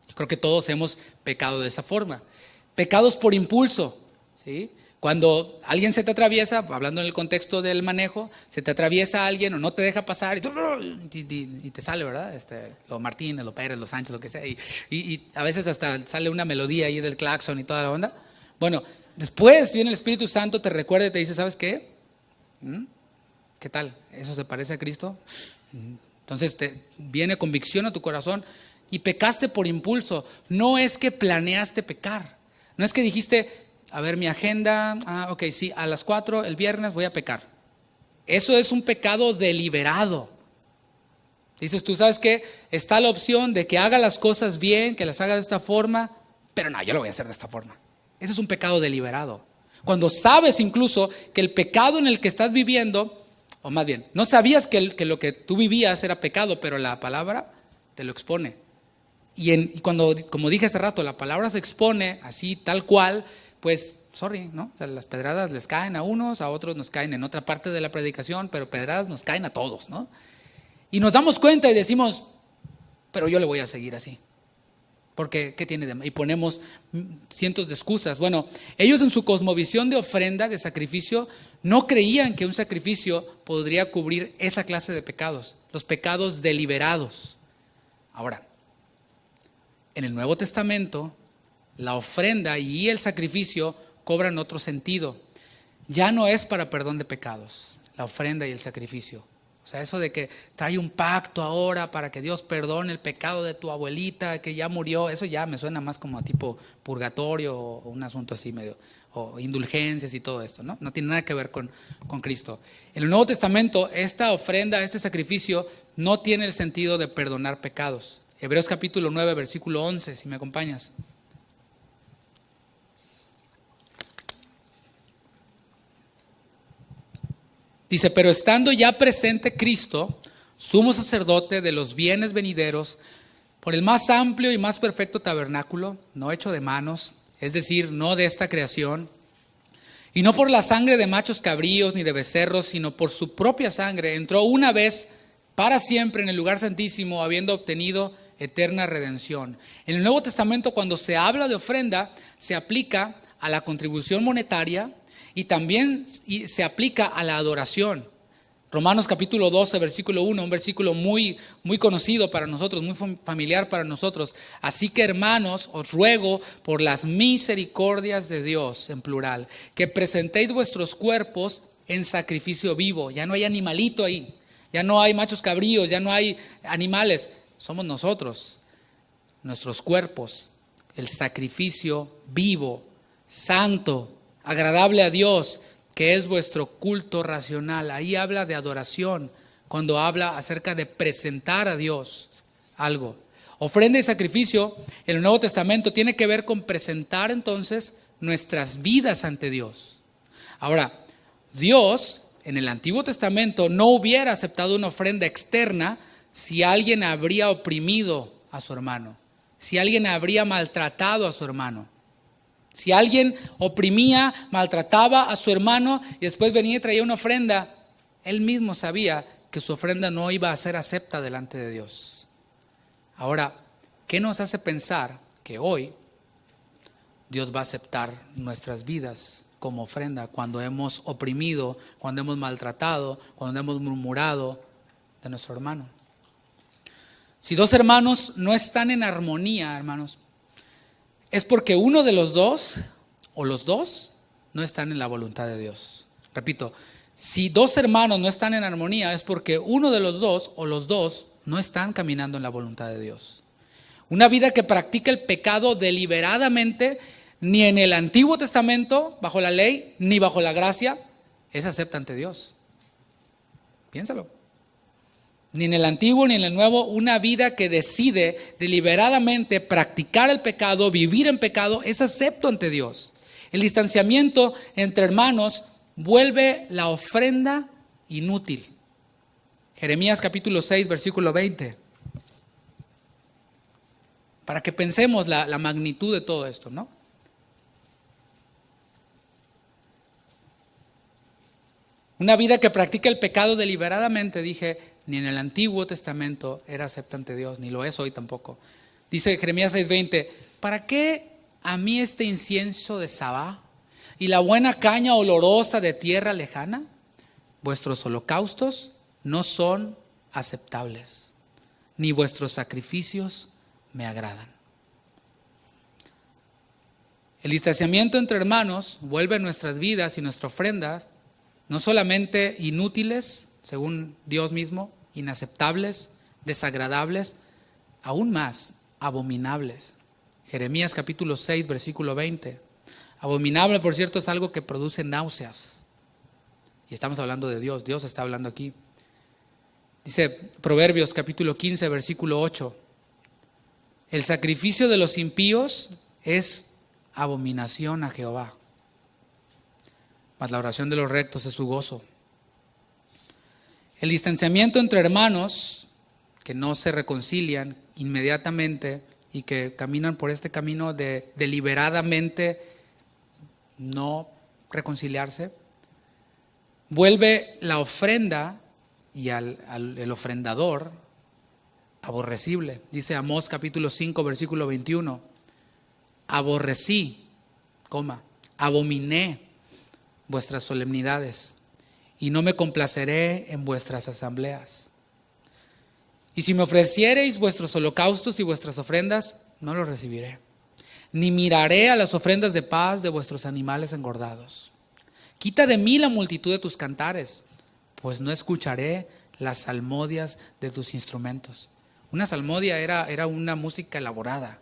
Yo creo que todos hemos pecado de esa forma. Pecados por impulso, ¿sí? Cuando alguien se te atraviesa, hablando en el contexto del manejo, se te atraviesa alguien o no te deja pasar y te sale, ¿verdad? Los Martínez, los Pérez, los Sánchez, lo que sea. Y a veces hasta sale una melodía ahí del claxon y toda la onda. Bueno, después viene el Espíritu Santo, te recuerda y te dice, ¿sabes qué? ¿Qué tal? ¿Eso se parece a Cristo? Entonces te viene convicción a tu corazón y pecaste por impulso. No es que planeaste pecar. No es que dijiste, a ver, mi agenda, ok, sí, a las 4 el viernes voy a pecar. Eso es un pecado deliberado. Dices tú, ¿sabes qué? Está la opción de que haga las cosas bien, que las haga de esta forma, pero no, yo lo voy a hacer de esta forma. Ese es un pecado deliberado. Cuando sabes incluso que el pecado en el que estás viviendo, o más bien, no sabías que lo que tú vivías era pecado, pero la palabra te lo expone. Y cuando, como dije hace rato, la palabra se expone así, tal cual, pues, sorry, ¿no? O sea, las pedradas les caen a unos, a otros nos caen en otra parte de la predicación, pero pedradas nos caen a todos, ¿no? Y nos damos cuenta y decimos, pero yo le voy a seguir así. Porque, ¿qué tiene de malo? Y ponemos cientos de excusas. Bueno, ellos en su cosmovisión de ofrenda, de sacrificio, no creían que un sacrificio podría cubrir esa clase de pecados, los pecados deliberados. Ahora, en el Nuevo Testamento, la ofrenda y el sacrificio cobran otro sentido. Ya no es para perdón de pecados, la ofrenda y el sacrificio. O sea, eso de que trae un pacto ahora para que Dios perdone el pecado de tu abuelita que ya murió, eso ya me suena más como a tipo purgatorio o un asunto así medio, o indulgencias y todo esto, ¿no? No tiene nada que ver con Cristo. En el Nuevo Testamento, esta ofrenda, este sacrificio, no tiene el sentido de perdonar pecados. Hebreos capítulo 9, versículo 11, si me acompañas. Dice, pero estando ya presente Cristo, sumo sacerdote de los bienes venideros, por el más amplio y más perfecto tabernáculo, no hecho de manos, es decir, no de esta creación, y no por la sangre de machos cabríos ni de becerros, sino por su propia sangre, entró una vez para siempre en el lugar santísimo, habiendo obtenido eterna redención. En el Nuevo Testamento, cuando se habla de ofrenda, se aplica a la contribución monetaria, y también se aplica a la adoración. Romanos capítulo 12, versículo 1, un versículo muy, muy conocido para nosotros, muy familiar para nosotros. Así que, hermanos, os ruego por las misericordias de Dios, en plural, que presentéis vuestros cuerpos en sacrificio vivo. Ya no hay animalito ahí, ya no hay machos cabríos, ya no hay animales. Somos nosotros, nuestros cuerpos, el sacrificio vivo, santo, agradable a Dios, que es vuestro culto racional. Ahí habla de adoración, cuando habla acerca de presentar a Dios algo. Ofrenda y sacrificio en el Nuevo Testamento tiene que ver con presentar entonces nuestras vidas ante Dios. Ahora, Dios en el Antiguo Testamento no hubiera aceptado una ofrenda externa si alguien habría oprimido a su hermano, si alguien habría maltratado a su hermano. Si alguien oprimía, maltrataba a su hermano y después venía y traía una ofrenda, él mismo sabía que su ofrenda no iba a ser acepta delante de Dios. Ahora, ¿qué nos hace pensar que hoy Dios va a aceptar nuestras vidas como ofrenda cuando hemos oprimido, cuando hemos maltratado, cuando hemos murmurado de nuestro hermano? Si dos hermanos no están en armonía, hermanos, es porque uno de los dos o los dos no están en la voluntad de Dios. Repito, si dos hermanos no están en armonía es porque uno de los dos o los dos no están caminando en la voluntad de Dios. Una vida que practica el pecado deliberadamente, ni en el Antiguo Testamento, bajo la ley, ni bajo la gracia, es acepta ante Dios. Piénsalo. Ni en el Antiguo ni en el Nuevo, una vida que decide deliberadamente practicar el pecado, vivir en pecado, es acepto ante Dios. El distanciamiento entre hermanos vuelve la ofrenda inútil. Jeremías capítulo 6, versículo 20. Para que pensemos la magnitud de todo esto, ¿no? Una vida que practica el pecado deliberadamente, dije, ni en el Antiguo Testamento era acepta ante Dios, ni lo es hoy tampoco. Dice Jeremías 6:20, ¿para qué a mí este incienso de Sabá y la buena caña olorosa de tierra lejana? Vuestros holocaustos no son aceptables, ni vuestros sacrificios me agradan. El distanciamiento entre hermanos vuelve nuestras vidas y nuestras ofrendas no solamente inútiles, según Dios mismo, inaceptables, desagradables, aún más abominables. Jeremías capítulo 6, versículo 20. Abominable, por cierto, es algo que produce náuseas. Y estamos hablando de Dios, Dios está hablando aquí. Dice Proverbios capítulo 15, versículo 8. El sacrificio de los impíos es abominación a Jehová, mas la oración de los rectos es su gozo. El distanciamiento entre hermanos que no se reconcilian inmediatamente y que caminan por este camino de deliberadamente no reconciliarse, vuelve la ofrenda y el ofrendador aborrecible. Dice Amós capítulo 5, versículo 21. Aborrecí, abominé vuestras solemnidades y no me complaceré en vuestras asambleas. Y si me ofreciereis vuestros holocaustos y vuestras ofrendas, no los recibiré, ni miraré a las ofrendas de paz de vuestros animales engordados. Quita de mí la multitud de tus cantares, pues no escucharé las salmodias de tus instrumentos. Una salmodia era una música elaborada,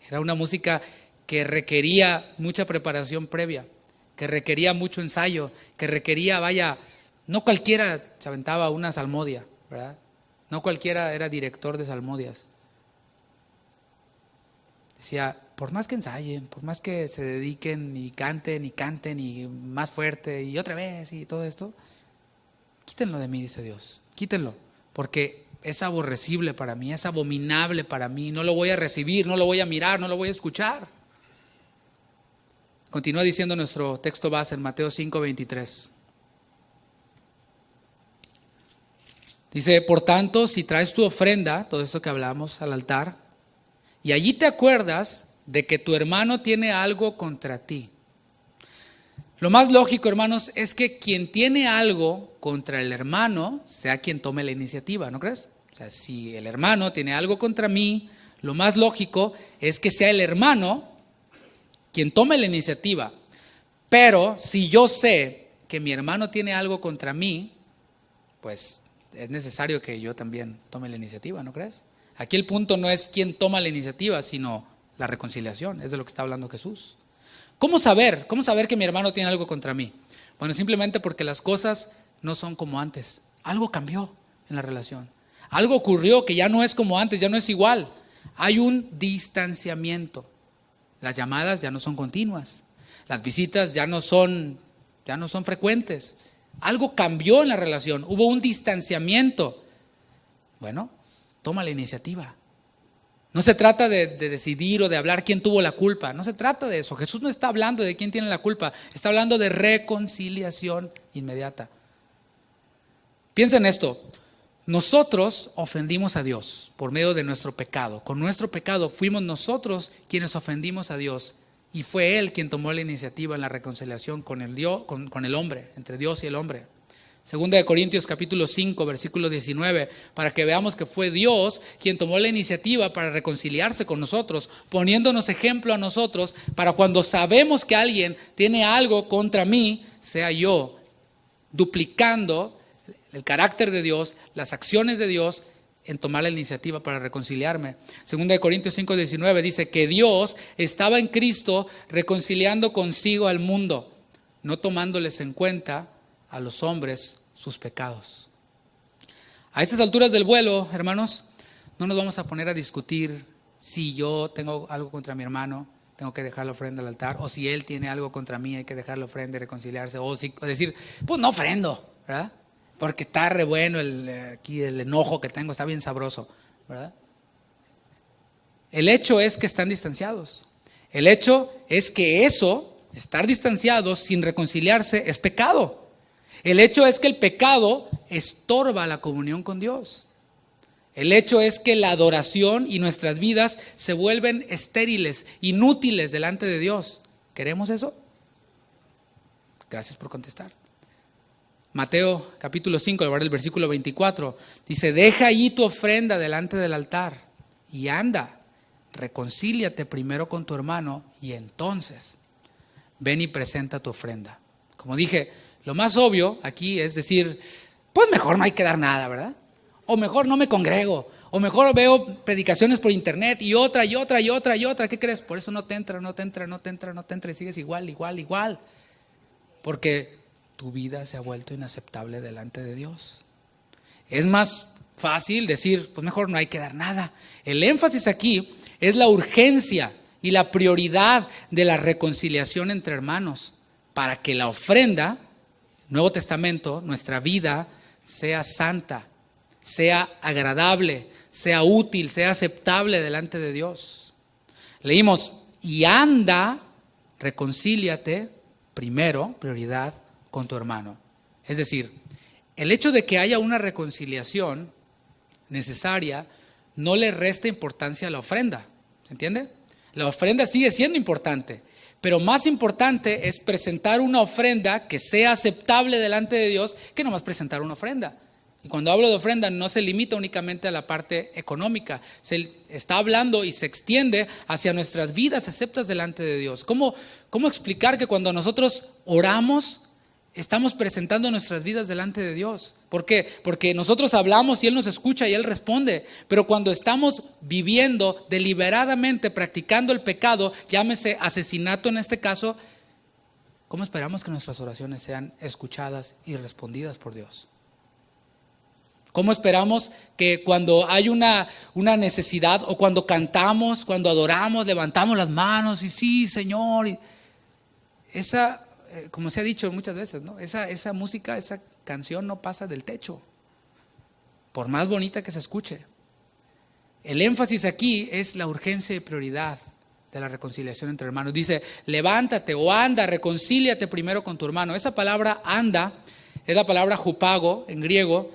era una música que requería mucha preparación previa, que requería mucho ensayo, que requería, no cualquiera se aventaba una salmodia, ¿verdad? No cualquiera era director de salmodias. Decía, por más que ensayen, por más que se dediquen y canten y más fuerte y otra vez y todo esto, quítenlo de mí, dice Dios, quítenlo, porque es aborrecible para mí, es abominable para mí, no lo voy a recibir, no lo voy a mirar, no lo voy a escuchar. Continúa diciendo nuestro texto base en Mateo 5, 23. Dice, por tanto, si traes tu ofrenda, todo esto que hablamos, al altar, y allí te acuerdas de que tu hermano tiene algo contra ti. Lo más lógico, hermanos, es que quien tiene algo contra el hermano sea quien tome la iniciativa, ¿no crees? O sea, si el hermano tiene algo contra mí, lo más lógico es que sea el hermano quien tome la iniciativa. Pero si yo sé que mi hermano tiene algo contra mí, pues es necesario que yo también tome la iniciativa, ¿no crees? Aquí el punto no es quién toma la iniciativa, sino la reconciliación, es de lo que está hablando Jesús. ¿Cómo saber? ¿Cómo saber que mi hermano tiene algo contra mí? Bueno, simplemente porque las cosas no son como antes. Algo cambió en la relación. Algo ocurrió que ya no es como antes, ya no es igual. Hay un distanciamiento. Las llamadas ya no son continuas. Las visitas ya no son frecuentes. Algo cambió en la relación. Hubo un distanciamiento. Bueno, toma la iniciativa. No se trata de decidir o de hablar quién tuvo la culpa. No se trata de eso. Jesús no está hablando de quién tiene la culpa. Está hablando de reconciliación inmediata. Piensa en esto. Nosotros ofendimos a Dios por medio de nuestro pecado. Con nuestro pecado fuimos nosotros quienes ofendimos a Dios. Y fue Él quien tomó la iniciativa en la reconciliación con el hombre, entre Dios y el hombre. Segunda de Corintios capítulo 5, versículo 19, para que veamos que fue Dios quien tomó la iniciativa para reconciliarse con nosotros, poniéndonos ejemplo a nosotros, para cuando sabemos que alguien tiene algo contra mí, sea yo duplicando el carácter de Dios, las acciones de Dios, en tomar la iniciativa para reconciliarme. Segunda de Corintios 5, 19 dice que Dios estaba en Cristo reconciliando consigo al mundo, no tomándoles en cuenta a los hombres sus pecados. A estas alturas del vuelo, hermanos, no nos vamos a poner a discutir si yo tengo algo contra mi hermano, tengo que dejar la ofrenda al altar, o si él tiene algo contra mí, hay que dejar la ofrenda y reconciliarse, o decir, pues no ofrendo, ¿verdad? Porque está re bueno aquí el enojo que tengo, está bien sabroso, ¿verdad? El hecho es que están distanciados. El hecho es que estar distanciados sin reconciliarse, es pecado. El hecho es que el pecado estorba la comunión con Dios. El hecho es que la adoración y nuestras vidas se vuelven estériles, inútiles delante de Dios. ¿Queremos eso? Gracias por contestar. Mateo capítulo 5, el versículo 24, dice, deja ahí tu ofrenda delante del altar y anda, reconcíliate primero con tu hermano y entonces ven y presenta tu ofrenda. Como dije, lo más obvio aquí es decir, pues mejor no hay que dar nada, ¿verdad? O mejor no me congrego, o mejor veo predicaciones por internet y otra. ¿Qué crees? Por eso no te entra y sigues igual. Porque tu vida se ha vuelto inaceptable delante de Dios. Es más fácil decir, pues mejor no hay que dar nada. El énfasis aquí es la urgencia y la prioridad de la reconciliación entre hermanos para que la ofrenda, Nuevo Testamento, nuestra vida, sea santa, sea agradable, sea útil, sea aceptable delante de Dios. Leímos, y anda, reconcíliate primero, prioridad, con tu hermano. Es decir, el hecho de que haya una reconciliación necesaria no le resta importancia a la ofrenda. ¿Se entiende? La ofrenda sigue siendo importante, pero más importante es presentar una ofrenda que sea aceptable delante de Dios que nomás presentar una ofrenda. Y cuando hablo de ofrenda no se limita únicamente a la parte económica, se está hablando y se extiende hacia nuestras vidas aceptas delante de Dios. ¿Cómo explicar que cuando nosotros oramos estamos presentando nuestras vidas delante de Dios? ¿Por qué? Porque nosotros hablamos y Él nos escucha y Él responde, pero cuando estamos viviendo deliberadamente, practicando el pecado, llámese asesinato en este caso, ¿cómo esperamos que nuestras oraciones sean escuchadas y respondidas por Dios? ¿Cómo esperamos que cuando hay una necesidad o cuando cantamos, cuando adoramos, levantamos las manos y sí, Señor? Y esa, como se ha dicho muchas veces, ¿no? Esa música, esa canción no pasa del techo, por más bonita que se escuche. El énfasis aquí es la urgencia y prioridad de la reconciliación entre hermanos. Dice, levántate o anda, reconcíliate primero con tu hermano. Esa palabra anda es la palabra hupago en griego.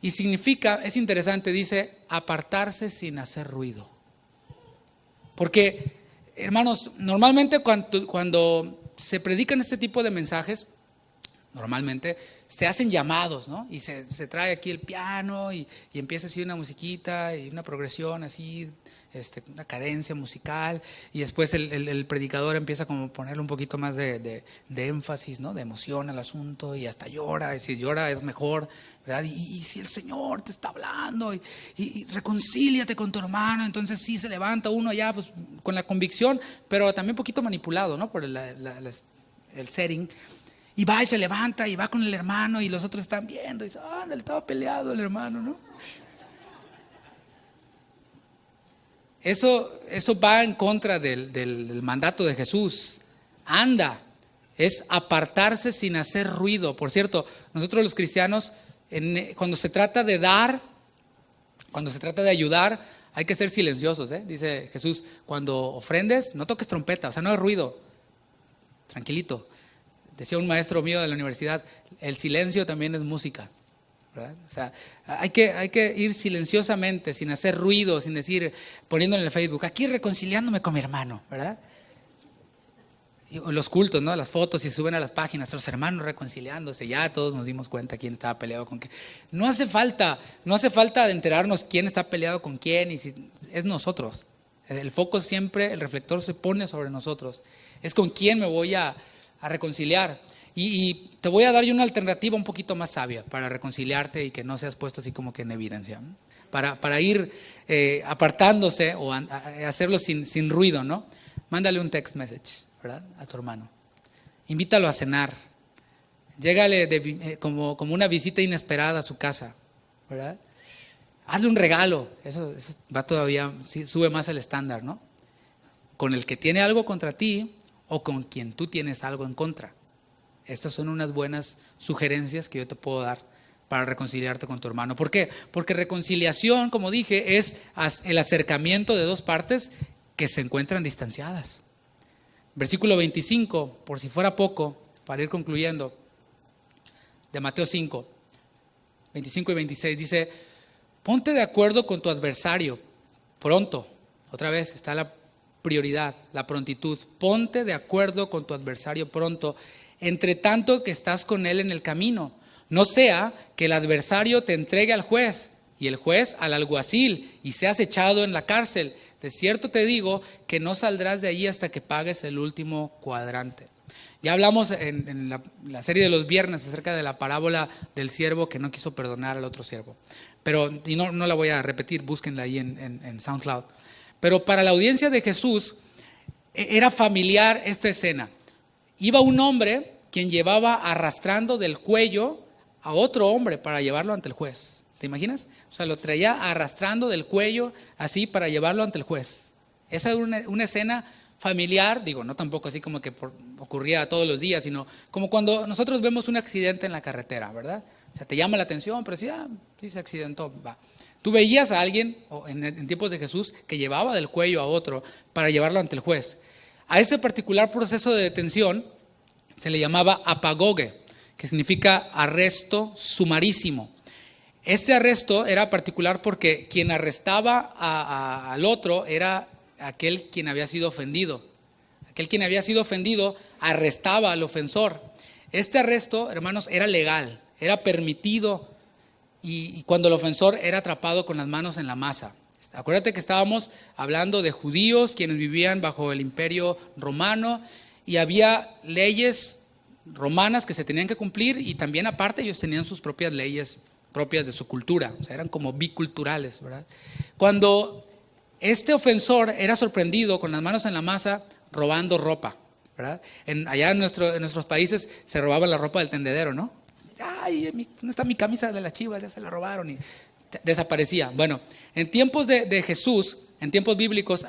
Y significa, es interesante, dice, apartarse sin hacer ruido. Porque, hermanos, normalmente cuando se predican este tipo de mensajes, normalmente se hacen llamados, ¿no? Y se trae aquí el piano y empieza así una musiquita y una progresión así, una cadencia musical, y después el predicador empieza como a ponerle un poquito más de énfasis, ¿no? De emoción al asunto, y hasta llora, y si llora es mejor, ¿verdad? Y si el Señor te está hablando y reconcíliate con tu hermano, entonces sí se levanta uno allá pues, con la convicción, pero también un poquito manipulado, ¿no? Por el setting. Y va y se levanta y va con el hermano y los otros están viendo y dicen, le estaba peleado el hermano, ¿no? Eso va en contra del mandato de Jesús. Anda, es apartarse sin hacer ruido. Por cierto, nosotros los cristianos, cuando se trata de dar, cuando se trata de ayudar, hay que ser silenciosos, ¿eh? Dice Jesús, cuando ofrendes, no toques trompeta, o sea, no hay ruido, tranquilito. Decía un maestro mío de la universidad, el silencio también es música, ¿verdad? O sea, hay que ir silenciosamente, sin hacer ruido, sin decir, poniéndole en el Facebook, aquí reconciliándome con mi hermano, ¿verdad? Y los cultos, ¿no? Las fotos y suben a las páginas, los hermanos reconciliándose, ya todos nos dimos cuenta quién estaba peleado con quién. No hace falta de enterarnos quién está peleado con quién, y si es nosotros. El foco siempre, el reflector se pone sobre nosotros. Es con quién me voy a reconciliar. Y te voy a dar yo una alternativa un poquito más sabia para reconciliarte y que no seas puesto así como que en evidencia, ¿no? Para ir apartándose o hacerlo sin ruido, ¿no? Mándale un text message, ¿verdad? A tu hermano. Invítalo a cenar. Llégale como una visita inesperada a su casa, ¿verdad? Hazle un regalo. Eso va todavía, sube más el estándar, ¿no? Con el que tiene algo contra ti o con quien tú tienes algo en contra. Estas son unas buenas sugerencias que yo te puedo dar para reconciliarte con tu hermano. ¿Por qué? Porque reconciliación, como dije, es el acercamiento de dos partes que se encuentran distanciadas. Versículo 25, por si fuera poco, para ir concluyendo, de Mateo 5, 25 y 26, dice, ponte de acuerdo con tu adversario pronto. Otra vez está la prioridad, la prontitud. Ponte de acuerdo con tu adversario pronto, entre tanto que estás con él en el camino. No sea que el adversario te entregue al juez y el juez al alguacil y seas echado en la cárcel. De cierto te digo que no saldrás de allí hasta que pagues el último cuadrante. Ya hablamos en la serie de los viernes acerca de la parábola del siervo que no quiso perdonar al otro siervo. Y no la voy a repetir, búsquenla ahí en SoundCloud. Pero para la audiencia de Jesús era familiar esta escena. Iba un hombre quien llevaba arrastrando del cuello a otro hombre para llevarlo ante el juez. ¿Te imaginas? O sea, lo traía arrastrando del cuello así para llevarlo ante el juez. Esa es una escena familiar, digo, no tampoco así como que ocurría todos los días, sino como cuando nosotros vemos un accidente en la carretera, ¿verdad? O sea, te llama la atención, pero sí se accidentó, va. Tú veías a alguien en tiempos de Jesús que llevaba del cuello a otro para llevarlo ante el juez. A ese particular proceso de detención se le llamaba apagoge, que significa arresto sumarísimo. Este arresto era particular porque quien arrestaba al otro era aquel quien había sido ofendido. Aquel quien había sido ofendido arrestaba al ofensor. Este arresto, hermanos, era legal, era permitido y cuando el ofensor era atrapado con las manos en la masa. Acuérdate que estábamos hablando de judíos quienes vivían bajo el imperio romano y había leyes romanas que se tenían que cumplir y también aparte ellos tenían sus propias leyes propias de su cultura, o sea, eran como biculturales, ¿verdad? Cuando este ofensor era sorprendido con las manos en la masa robando ropa, ¿verdad? Allá en nuestros países se robaba la ropa del tendedero, ¿no? Ay, ¿dónde está mi camisa de las Chivas? Ya se la robaron y desaparecía. Bueno, en tiempos de Jesús, en tiempos bíblicos,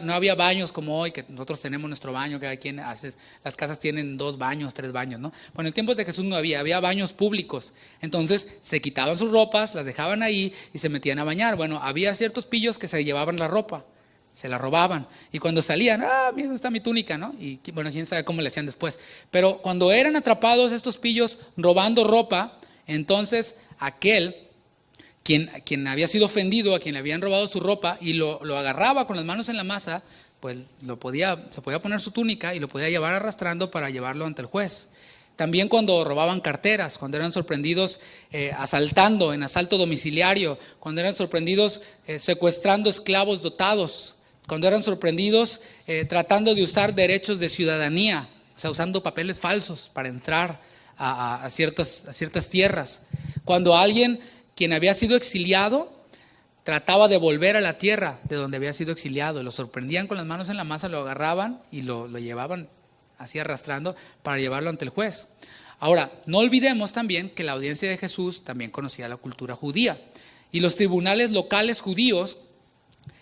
no había baños como hoy, que nosotros tenemos nuestro baño, cada quien hace, las casas tienen 2 baños, 3 baños, ¿no? Bueno, en tiempos de Jesús no había baños públicos. Entonces se quitaban sus ropas, las dejaban ahí y se metían a bañar. Bueno, había ciertos pillos que se llevaban la ropa, se la robaban. Y cuando salían, mira, ¿dónde está mi túnica, no? Y bueno, quién sabe cómo le hacían después. Pero cuando eran atrapados estos pillos robando ropa, entonces aquel quien había sido ofendido, a quien le habían robado su ropa y lo agarraba con las manos en la masa, pues se podía poner su túnica y lo podía llevar arrastrando para llevarlo ante el juez. También cuando robaban carteras, cuando eran sorprendidos asaltando, en asalto domiciliario, cuando eran sorprendidos secuestrando esclavos dotados, cuando eran sorprendidos tratando de usar derechos de ciudadanía, o sea, usando papeles falsos para entrar a ciertas tierras. Cuando alguien quien había sido exiliado trataba de volver a la tierra de donde había sido exiliado, lo sorprendían con las manos en la masa, lo agarraban y lo llevaban así arrastrando para llevarlo ante el juez. Ahora, no olvidemos también que la audiencia de Jesús también conocía la cultura judía y los tribunales locales judíos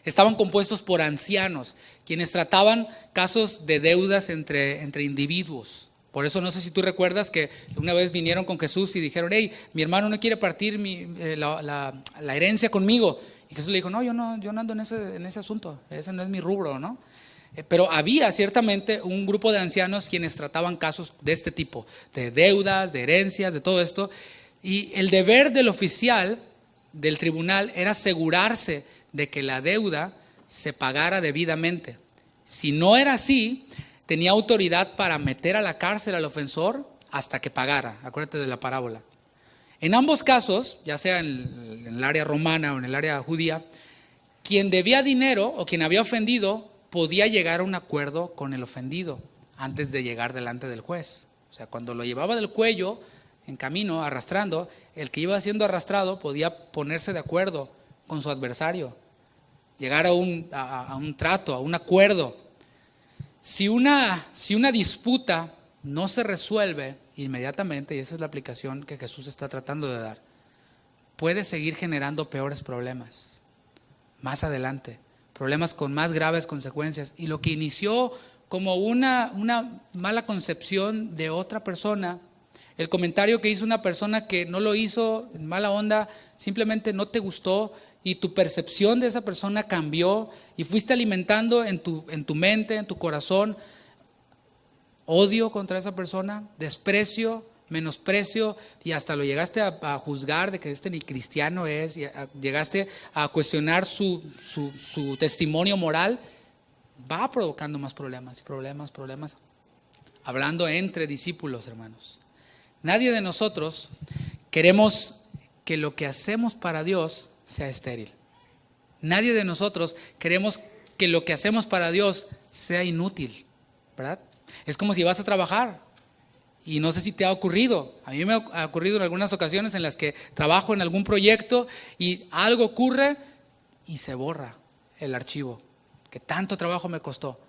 estaban compuestos por ancianos, quienes trataban casos de deudas entre individuos. Por eso no sé si tú recuerdas que una vez vinieron con Jesús y dijeron, hey, mi hermano no quiere partir la herencia conmigo. Y Jesús le dijo, no, yo no ando en ese asunto, ese no es mi rubro, ¿no? Pero había ciertamente un grupo de ancianos quienes trataban casos de este tipo, de deudas, de herencias, de todo esto. Y el deber del oficial del tribunal era asegurarse de que la deuda se pagara debidamente. Si no era así, tenía autoridad para meter a la cárcel al ofensor hasta que pagara. Acuérdate de la parábola. En ambos casos, ya sea en el área romana o en el área judía, quien debía dinero o quien había ofendido podía llegar a un acuerdo con el ofendido antes de llegar delante del juez. O sea, cuando lo llevaba del cuello en camino, arrastrando, el que iba siendo arrastrado podía ponerse de acuerdo con su adversario, llegar a un trato, a un acuerdo. Si una disputa no se resuelve inmediatamente, y esa es la aplicación que Jesús está tratando de dar, puede seguir generando peores problemas más adelante, problemas con más graves consecuencias. Y lo que inició como una mala concepción de otra persona, el comentario que hizo una persona que no lo hizo en mala onda, simplemente no te gustó y tu percepción de esa persona cambió y fuiste alimentando en tu mente, en tu corazón, odio contra esa persona, desprecio, menosprecio, y hasta lo llegaste a juzgar de que este ni cristiano es, y llegaste a cuestionar su testimonio moral, va provocando más problemas y problemas. Hablando entre discípulos, hermanos. Nadie de nosotros queremos que lo que hacemos para Dios sea estéril. Nadie de nosotros queremos que lo que hacemos para Dios sea inútil, ¿verdad? Es como si vas a trabajar y no sé si te ha ocurrido. A mí me ha ocurrido en algunas ocasiones en las que trabajo en algún proyecto y algo ocurre y se borra el archivo que tanto trabajo me costó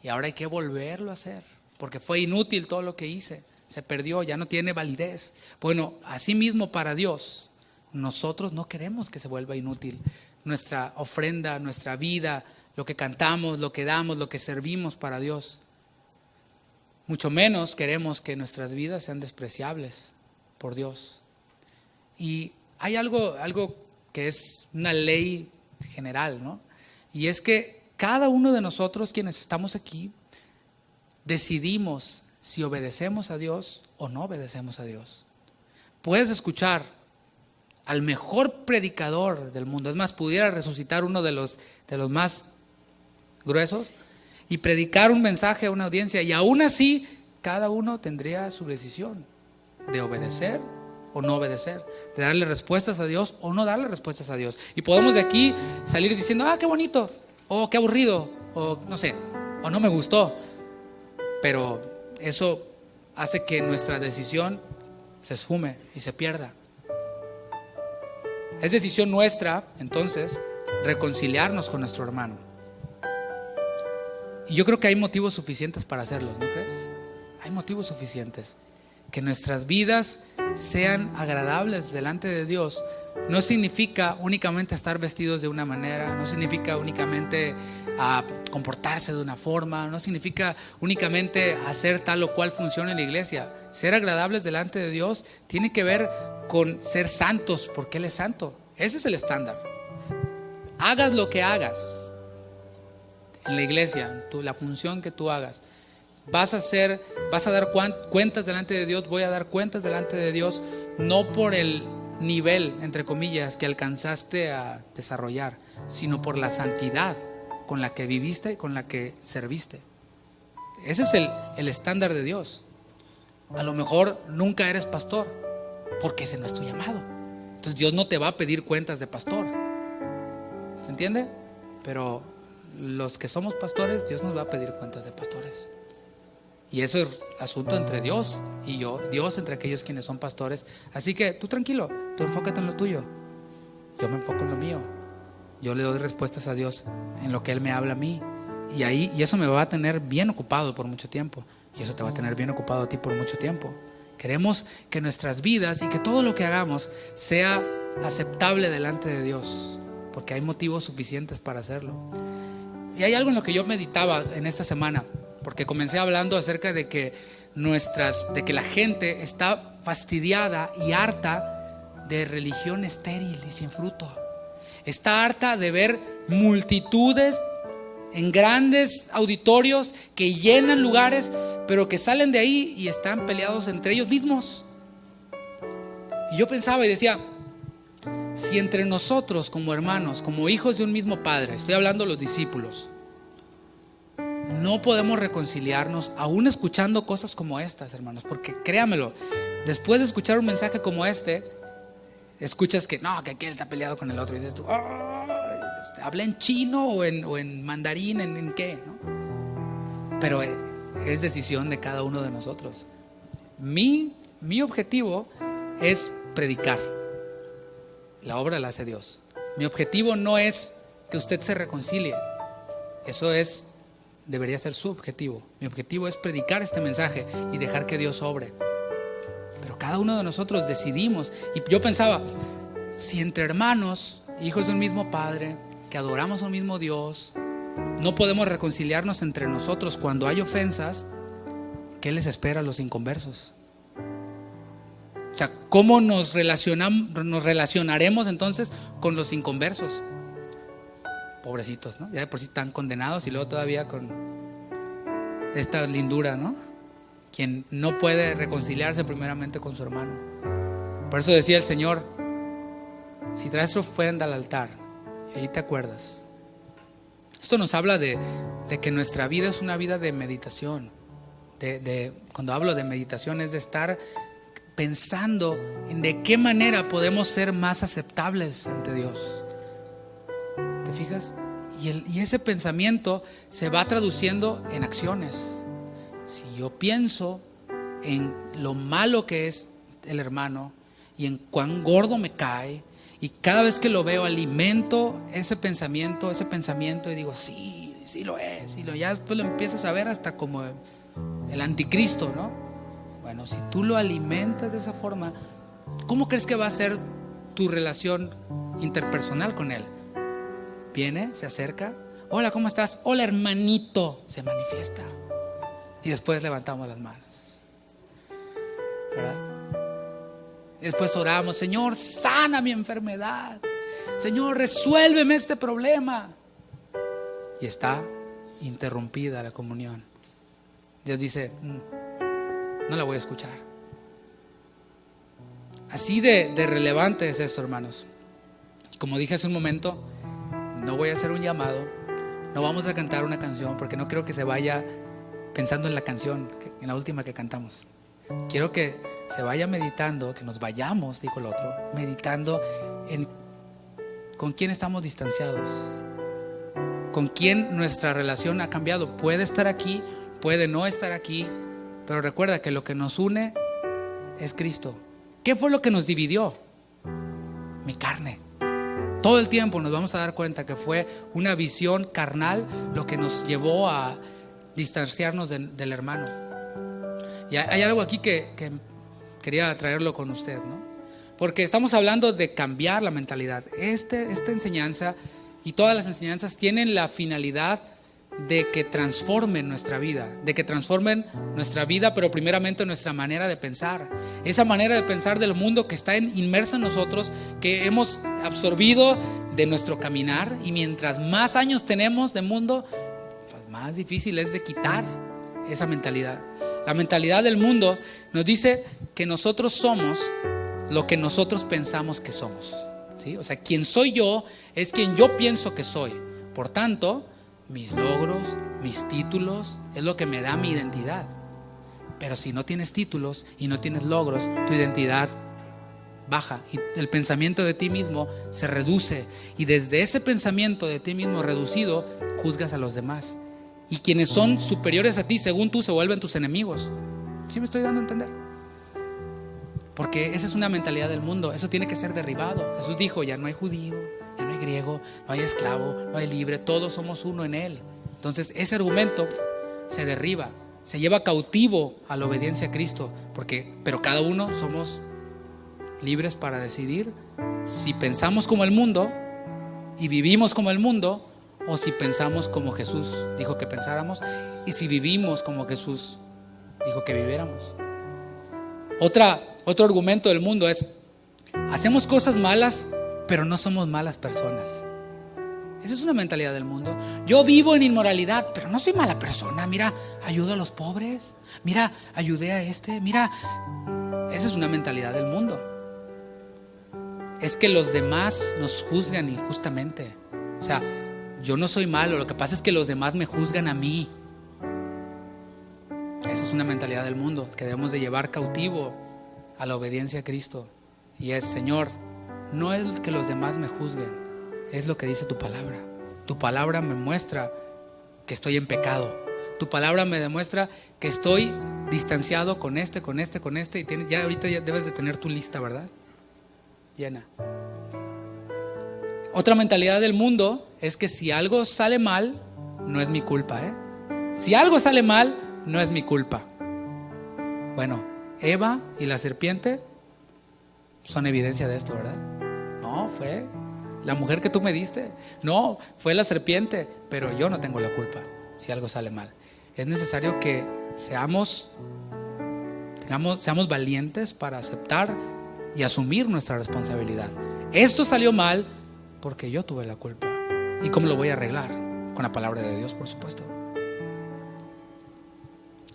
y ahora hay que volverlo a hacer porque fue inútil todo lo que hice, se perdió, ya no tiene validez. Bueno, así mismo para Dios nosotros no queremos que se vuelva inútil nuestra ofrenda, nuestra vida, lo que cantamos, lo que damos, lo que servimos para Dios. Mucho menos queremos que nuestras vidas sean despreciables por Dios. Y hay algo que es una ley general, ¿no? Y es que cada uno de nosotros quienes estamos aquí decidimos si obedecemos a Dios o no obedecemos a Dios. Puedes escuchar al mejor predicador del mundo, es más, pudiera resucitar uno de los más gruesos y predicar un mensaje a una audiencia, y aún así cada uno tendría su decisión de obedecer o no obedecer, de darle respuestas a Dios o no darle respuestas a Dios. Y podemos de aquí salir diciendo, qué bonito, o qué aburrido, o no sé, o no me gustó, pero eso hace que nuestra decisión se esfume y se pierda. Es decisión nuestra, entonces, reconciliarnos con nuestro hermano. Y yo creo que hay motivos suficientes para hacerlos, ¿no crees? Hay motivos suficientes. Que nuestras vidas sean agradables delante de Dios no significa únicamente estar vestidos de una manera, no significa únicamente comportarse de una forma, no significa únicamente hacer tal o cual función en la iglesia. Ser agradables delante de Dios tiene que ver con ser santos, porque Él es santo. Ese es el estándar. Hagas lo que hagas en la iglesia, la función que tú hagas, vas a dar cuentas delante de Dios. Voy a dar cuentas delante de Dios, no por el nivel, entre comillas, que alcanzaste a desarrollar, sino por la santidad con la que viviste y con la que serviste. Ese es el estándar de Dios. A lo mejor nunca eres pastor, porque ese no es tu llamado. Entonces Dios no te va a pedir cuentas de pastor. ¿Se entiende? Pero los que somos pastores, Dios nos va a pedir cuentas de pastores. Y eso es asunto entre Dios y yo, Dios entre aquellos quienes son pastores. Así que tú tranquilo, tú enfócate en lo tuyo, yo me enfoco en lo mío. Yo le doy respuestas a Dios en lo que Él me habla a mí. Y eso me va a tener bien ocupado por mucho tiempo. Y eso te va a tener bien ocupado a ti por mucho tiempo. Queremos que nuestras vidas y que todo lo que hagamos sea aceptable delante de Dios, porque hay motivos suficientes para hacerlo. Y hay algo en lo que yo meditaba en esta semana, porque comencé hablando acerca de que la gente está fastidiada y harta de religión estéril y sin fruto. Está harta de ver multitudes en grandes auditorios que llenan lugares, pero que salen de ahí y están peleados entre ellos mismos. Y yo pensaba y decía, si entre nosotros como hermanos, como hijos de un mismo Padre, estoy hablando de los discípulos, no podemos reconciliarnos aún escuchando cosas como estas, hermanos, porque créamelo, después de escuchar un mensaje como este, escuchas que aquel está peleado con el otro y dices tú, habla en chino o en mandarín, ¿en qué? ¿No? Pero es decisión de cada uno de nosotros. Mi objetivo es predicar. La obra la hace Dios. Mi objetivo no es que usted se reconcilie. Eso debería ser su objetivo. Mi objetivo es predicar este mensaje y dejar que Dios obre. Pero cada uno de nosotros decidimos. Y yo pensaba, si entre hermanos, hijos de un mismo Padre, que adoramos a un mismo Dios, no podemos reconciliarnos entre nosotros cuando hay ofensas, ¿qué les espera a los inconversos? O sea, ¿cómo nos relacionaremos entonces con los inconversos? Pobrecitos, ¿no? Ya de por sí están condenados y luego todavía con esta lindura, ¿no? Quien no puede reconciliarse primeramente con su hermano. Por eso decía el Señor, si traes tu ofrenda al altar y ahí te acuerdas. Esto nos habla de que nuestra vida es una vida de meditación. Cuando hablo de meditación es de estar pensando en de qué manera podemos ser más aceptables ante Dios. ¿Te fijas? Y ese pensamiento se va traduciendo en acciones. Si yo pienso en lo malo que es el hermano y en cuán gordo me cae, y cada vez que lo veo alimento ese pensamiento y digo, sí lo es, ya después lo empiezas a ver hasta como el anticristo, ¿no? Bueno, si tú lo alimentas de esa forma, ¿cómo crees que va a ser tu relación interpersonal con Él. Viene, se acerca. Hola, ¿cómo estás? Hola, hermanito. Se manifiesta. Y después levantamos las manos, ¿verdad? Y después oramos: Señor, sana mi enfermedad. Señor, resuélveme este problema. Y está interrumpida la comunión. Dios dice: no la voy a escuchar. Así de relevante es esto, hermanos. Como dije hace un momento, no voy a hacer un llamado, no vamos a cantar una canción, porque no quiero que se vaya pensando en la canción, en la última que cantamos. Quiero que se vaya meditando, que nos vayamos, dijo el otro, meditando en con quién estamos distanciados, con quién nuestra relación ha cambiado. Puede estar aquí, puede no estar aquí, pero recuerda que lo que nos une es Cristo. ¿Qué fue lo que nos dividió? Mi carne. Todo el tiempo nos vamos a dar cuenta que fue una visión carnal lo que nos llevó a distanciarnos del hermano. Y hay algo aquí que quería traerlo con usted, ¿no? Porque estamos hablando de cambiar la mentalidad. Esta enseñanza y todas las enseñanzas tienen la finalidad de que transformen nuestra vida, pero primeramente nuestra manera de pensar. Esa manera de pensar del mundo que está inmersa en nosotros, que hemos absorbido de nuestro caminar, y mientras más años tenemos de mundo, pues más difícil es de quitar esa mentalidad. La mentalidad del mundo nos dice que nosotros somos lo que nosotros pensamos que somos, ¿sí? O sea, quien soy yo es quien yo pienso que soy. Por tanto, mis logros, mis títulos es lo que me da mi identidad. Pero si no tienes títulos y no tienes logros, tu identidad baja y el pensamiento de ti mismo se reduce. Y desde ese pensamiento de ti mismo reducido, juzgas a los demás. Y quienes son superiores a ti, según tú, se vuelven tus enemigos. ¿Sí me estoy dando a entender? Porque esa es una mentalidad del mundo. Eso tiene que ser derribado. Jesús dijo: ya no hay judío, ya no hay griego, no hay esclavo, no hay libre, todos somos uno en Él. Entonces ese argumento se derriba, se lleva cautivo a la obediencia a Cristo. Pero cada uno somos libres para decidir si pensamos como el mundo y vivimos como el mundo, o si pensamos como Jesús dijo que pensáramos, y si vivimos como Jesús dijo que viviéramos. Otro argumento del mundo es: hacemos cosas malas, pero no somos malas personas. Esa es una mentalidad del mundo. Yo vivo en inmoralidad, pero no soy mala persona. Mira, ayudo a los pobres. Mira, ayudé a este. Mira, esa es una mentalidad del mundo. Es que los demás nos juzgan injustamente. O sea, yo no soy malo, lo que pasa es que los demás me juzgan a mí. Esa es una mentalidad del mundo que debemos de llevar cautivo a la obediencia a Cristo. Y es: Señor, no es que los demás me juzguen, es lo que dice tu palabra. Tu palabra me muestra que estoy en pecado. Tu palabra me demuestra que estoy distanciado con este. Y ahorita ya debes de tener tu lista, ¿verdad? Llena. Otra mentalidad del mundo es que si algo sale mal, no es mi culpa, ¿eh? Si algo sale mal, no es mi culpa. Bueno, Eva y la serpiente son evidencia de esto, ¿verdad? No, fue la mujer que tú me diste. No, fue la serpiente. Pero yo no tengo la culpa si algo sale mal. Es necesario que seamos valientes para aceptar y asumir nuestra responsabilidad. Esto salió mal porque yo tuve la culpa. ¿Y cómo lo voy a arreglar? Con la palabra de Dios, por supuesto.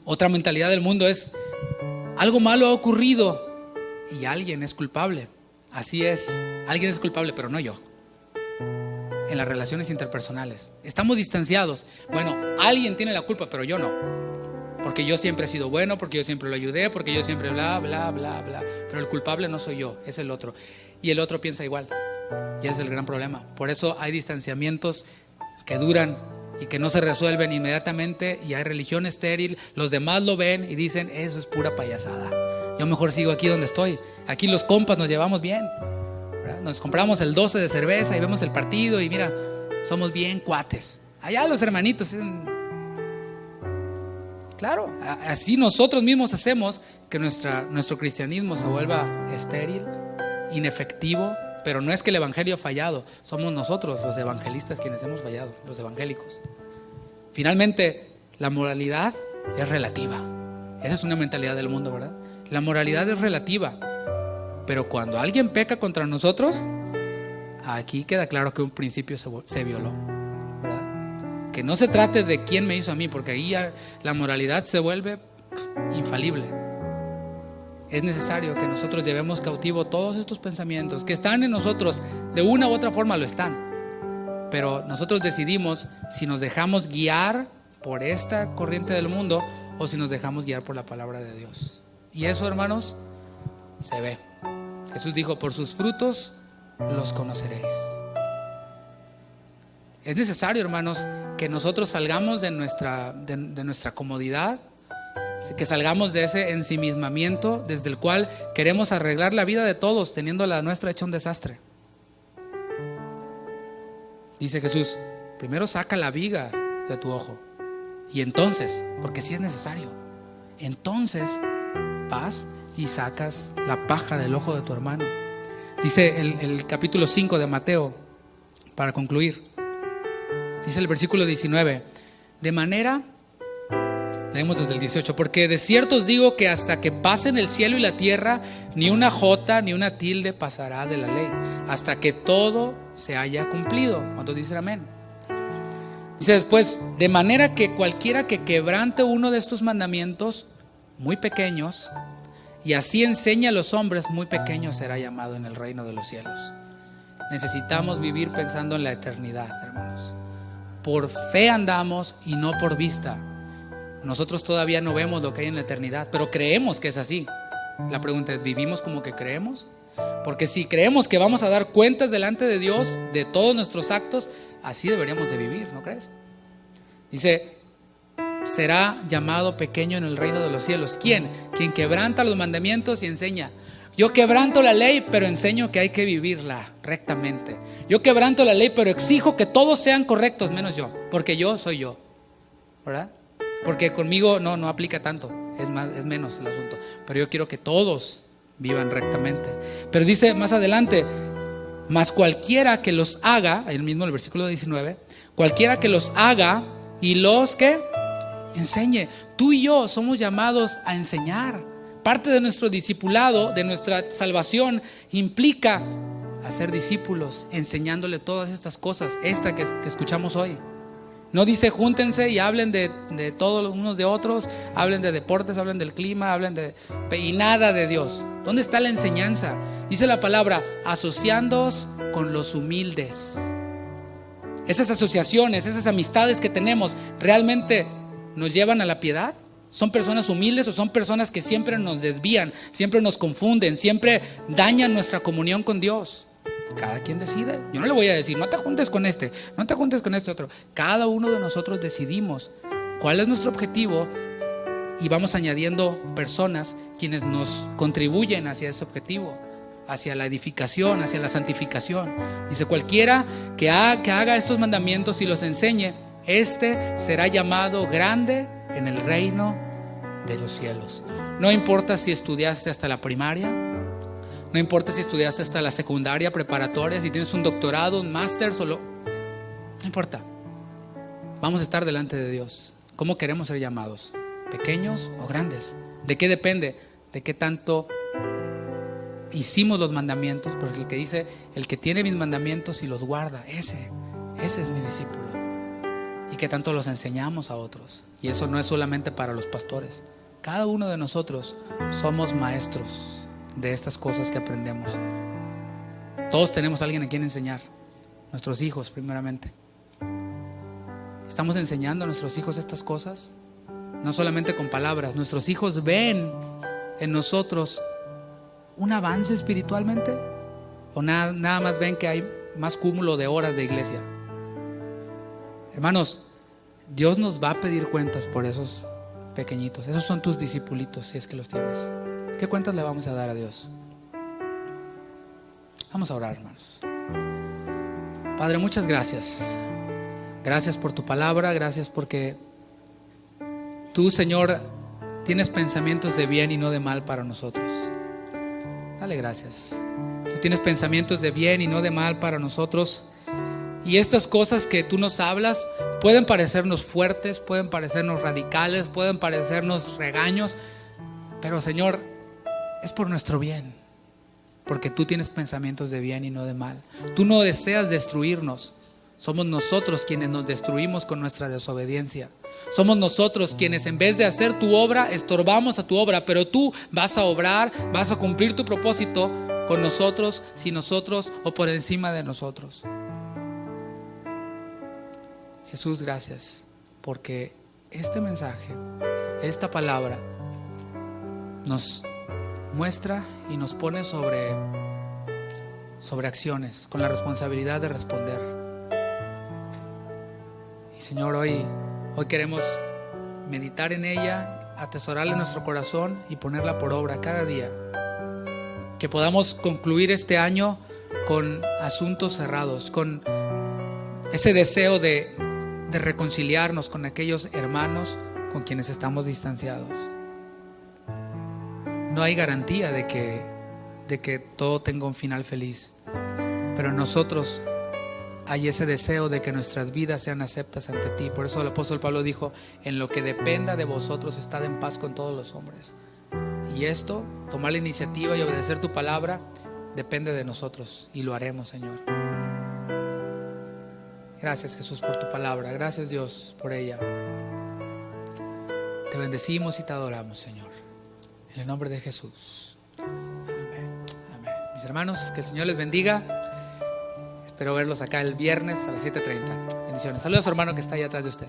Otra mentalidad del mundo es: algo malo ha ocurrido y alguien es culpable. Así es, alguien es culpable, pero no yo. En las relaciones interpersonales estamos distanciados. Bueno, alguien tiene la culpa, pero yo no. Porque yo siempre he sido bueno, porque yo siempre lo ayudé, porque yo siempre bla, bla, bla, bla. Pero el culpable no soy yo, es el otro. Y el otro piensa igual. Y ese es el gran problema. Por eso hay distanciamientos que duran y que no se resuelven inmediatamente, y hay religión estéril. Los demás lo ven y dicen: eso es pura payasada, yo mejor sigo aquí donde estoy. Aquí los compas nos llevamos bien, ¿verdad? Nos compramos el 12 de cerveza y vemos el partido y mira, somos bien cuates. Allá los hermanitos, claro, así nosotros mismos hacemos que nuestro cristianismo se vuelva estéril, inefectivo, Pero no es que el evangelio ha fallado, somos nosotros los evangelistas quienes hemos fallado, los evangélicos. Finalmente, la moralidad es relativa. Esa es una mentalidad del mundo, ¿verdad? La moralidad es relativa, pero cuando alguien peca contra nosotros, aquí queda claro que un principio se violó, ¿verdad? Que no se trate de quién me hizo a mí, porque ahí ya la moralidad se vuelve infalible. Es necesario que nosotros llevemos cautivo todos estos pensamientos que están en nosotros, de una u otra forma lo están, pero nosotros decidimos si nos dejamos guiar por esta corriente del mundo o si nos dejamos guiar por la palabra de Dios. Y eso, hermanos, se ve. Jesús dijo: por sus frutos los conoceréis. Es necesario, hermanos, que nosotros salgamos de nuestra comodidad, que salgamos de ese ensimismamiento desde el cual queremos arreglar la vida de todos, teniendo la nuestra hecha un desastre. Dice Jesús: primero saca la viga de tu ojo, y entonces, porque sí es necesario, entonces vas y sacas la paja del ojo de tu hermano. Dice el capítulo 5 de Mateo, para concluir, dice el versículo 19, de manera, leemos desde el 18, porque de cierto os digo que hasta que pasen el cielo y la tierra, ni una jota ni una tilde pasará de la ley, hasta que todo se haya cumplido. ¿Cuántos dicen amén? Dice después, de manera que cualquiera que quebrante uno de estos mandamientos muy pequeños, y así enseña a los hombres, muy pequeño será llamado en el reino de los cielos. Necesitamos vivir pensando en la eternidad, hermanos. Por fe andamos y no por vista. Nosotros todavía no vemos lo que hay en la eternidad, pero creemos que es así. La pregunta es, ¿vivimos como que creemos? Porque si creemos que vamos a dar cuentas delante de Dios de todos nuestros actos, así deberíamos de vivir, ¿no crees? Dice, será llamado pequeño en el reino de los cielos. ¿Quién? Quien quebranta los mandamientos y enseña. Yo quebranto la ley, pero enseño que hay que vivirla rectamente. Yo quebranto la ley, pero exijo que todos sean correctos, menos yo, porque yo soy yo, ¿verdad? Porque conmigo no aplica tanto, es menos el asunto. Pero yo quiero que todos vivan rectamente. Pero dice más adelante, mas cualquiera que los haga, ahí mismo en el versículo 19, cualquiera que los haga y los que enseñe. Tú y yo somos llamados a enseñar. Parte de nuestro discipulado, de nuestra salvación, implica hacer discípulos, enseñándole todas estas cosas, esta que escuchamos hoy. No dice júntense y hablen de todos unos de otros, hablen de deportes, hablen del clima, y nada de Dios. ¿Dónde está la enseñanza? Dice la palabra, asociándoos con los humildes. Esas asociaciones, esas amistades que tenemos, ¿realmente nos llevan a la piedad? ¿Son personas humildes o son personas que siempre nos desvían, siempre nos confunden, siempre dañan nuestra comunión con Dios? Cada quien decide. Yo no le voy a decir, no te juntes con este, no te juntes con este otro. Cada uno de nosotros decidimos cuál es nuestro objetivo y vamos añadiendo personas quienes nos contribuyen hacia ese objetivo, hacia la edificación, hacia la santificación. Dice, cualquiera que haga estos mandamientos y los enseñe, este será llamado grande en el reino de los cielos. No importa si estudiaste hasta la primaria, no importa si estudiaste hasta la secundaria, preparatoria, si tienes un doctorado, un máster, no importa. Vamos a estar delante de Dios. ¿Cómo queremos ser llamados? ¿Pequeños o grandes? ¿De qué depende? ¿De qué tanto hicimos los mandamientos? Porque el que dice, el que tiene mis mandamientos y los guarda, ese es mi discípulo. Y que tanto los enseñamos a otros. Y eso no es solamente para los pastores. Cada uno de nosotros somos maestros de estas cosas que aprendemos. Todos tenemos a alguien a quien enseñar. Nuestros hijos primeramente. ¿Estamos enseñando a nuestros hijos estas cosas? No solamente con palabras. Nuestros hijos ven en nosotros un avance espiritualmente, o nada más ven que hay más cúmulo de horas de iglesia. Hermanos, Dios nos va a pedir cuentas por esos pequeñitos. Esos son tus discipulitos, si es que los tienes. ¿Qué cuentas le vamos a dar a Dios? Vamos a orar, hermanos. Padre, muchas gracias. Gracias por tu palabra. Gracias porque tú, Señor, tienes pensamientos de bien y no de mal para nosotros. Dale gracias. Tú tienes pensamientos de bien y no de mal para nosotros. Y estas cosas que tú nos hablas pueden parecernos fuertes, pueden parecernos radicales, pueden parecernos regaños, pero Señor, es por nuestro bien, porque tú tienes pensamientos de bien y no de mal. Tú no deseas destruirnos. Somos nosotros quienes nos destruimos con nuestra desobediencia. Somos nosotros quienes en vez de hacer tu obra, estorbamos a tu obra, pero tú vas a obrar, vas a cumplir tu propósito con nosotros, sin nosotros o por encima de nosotros. Jesús, gracias, porque este mensaje, esta palabra, nos muestra y nos pone sobre acciones, con la responsabilidad de responder. Y Señor, hoy queremos meditar en ella, atesorarla en nuestro corazón y ponerla por obra cada día. Que podamos concluir este año con asuntos cerrados, con ese deseo de reconciliarnos con aquellos hermanos con quienes estamos distanciados. No hay garantía de que todo tenga un final feliz, pero en nosotros hay ese deseo de que nuestras vidas sean aceptas ante ti. Por eso el apóstol Pablo dijo: en lo que dependa de vosotros, estad en paz con todos los hombres. Y esto, tomar la iniciativa y obedecer tu palabra, depende de nosotros, y lo haremos, Señor. Gracias, Jesús, por tu palabra. Gracias, Dios, por ella. Te bendecimos y te adoramos, Señor, en el nombre de Jesús. Amén. Amén. Mis hermanos, que el Señor les bendiga. Espero verlos acá el viernes a las 7:30. Bendiciones. Saludos a su hermano que está ahí atrás de usted.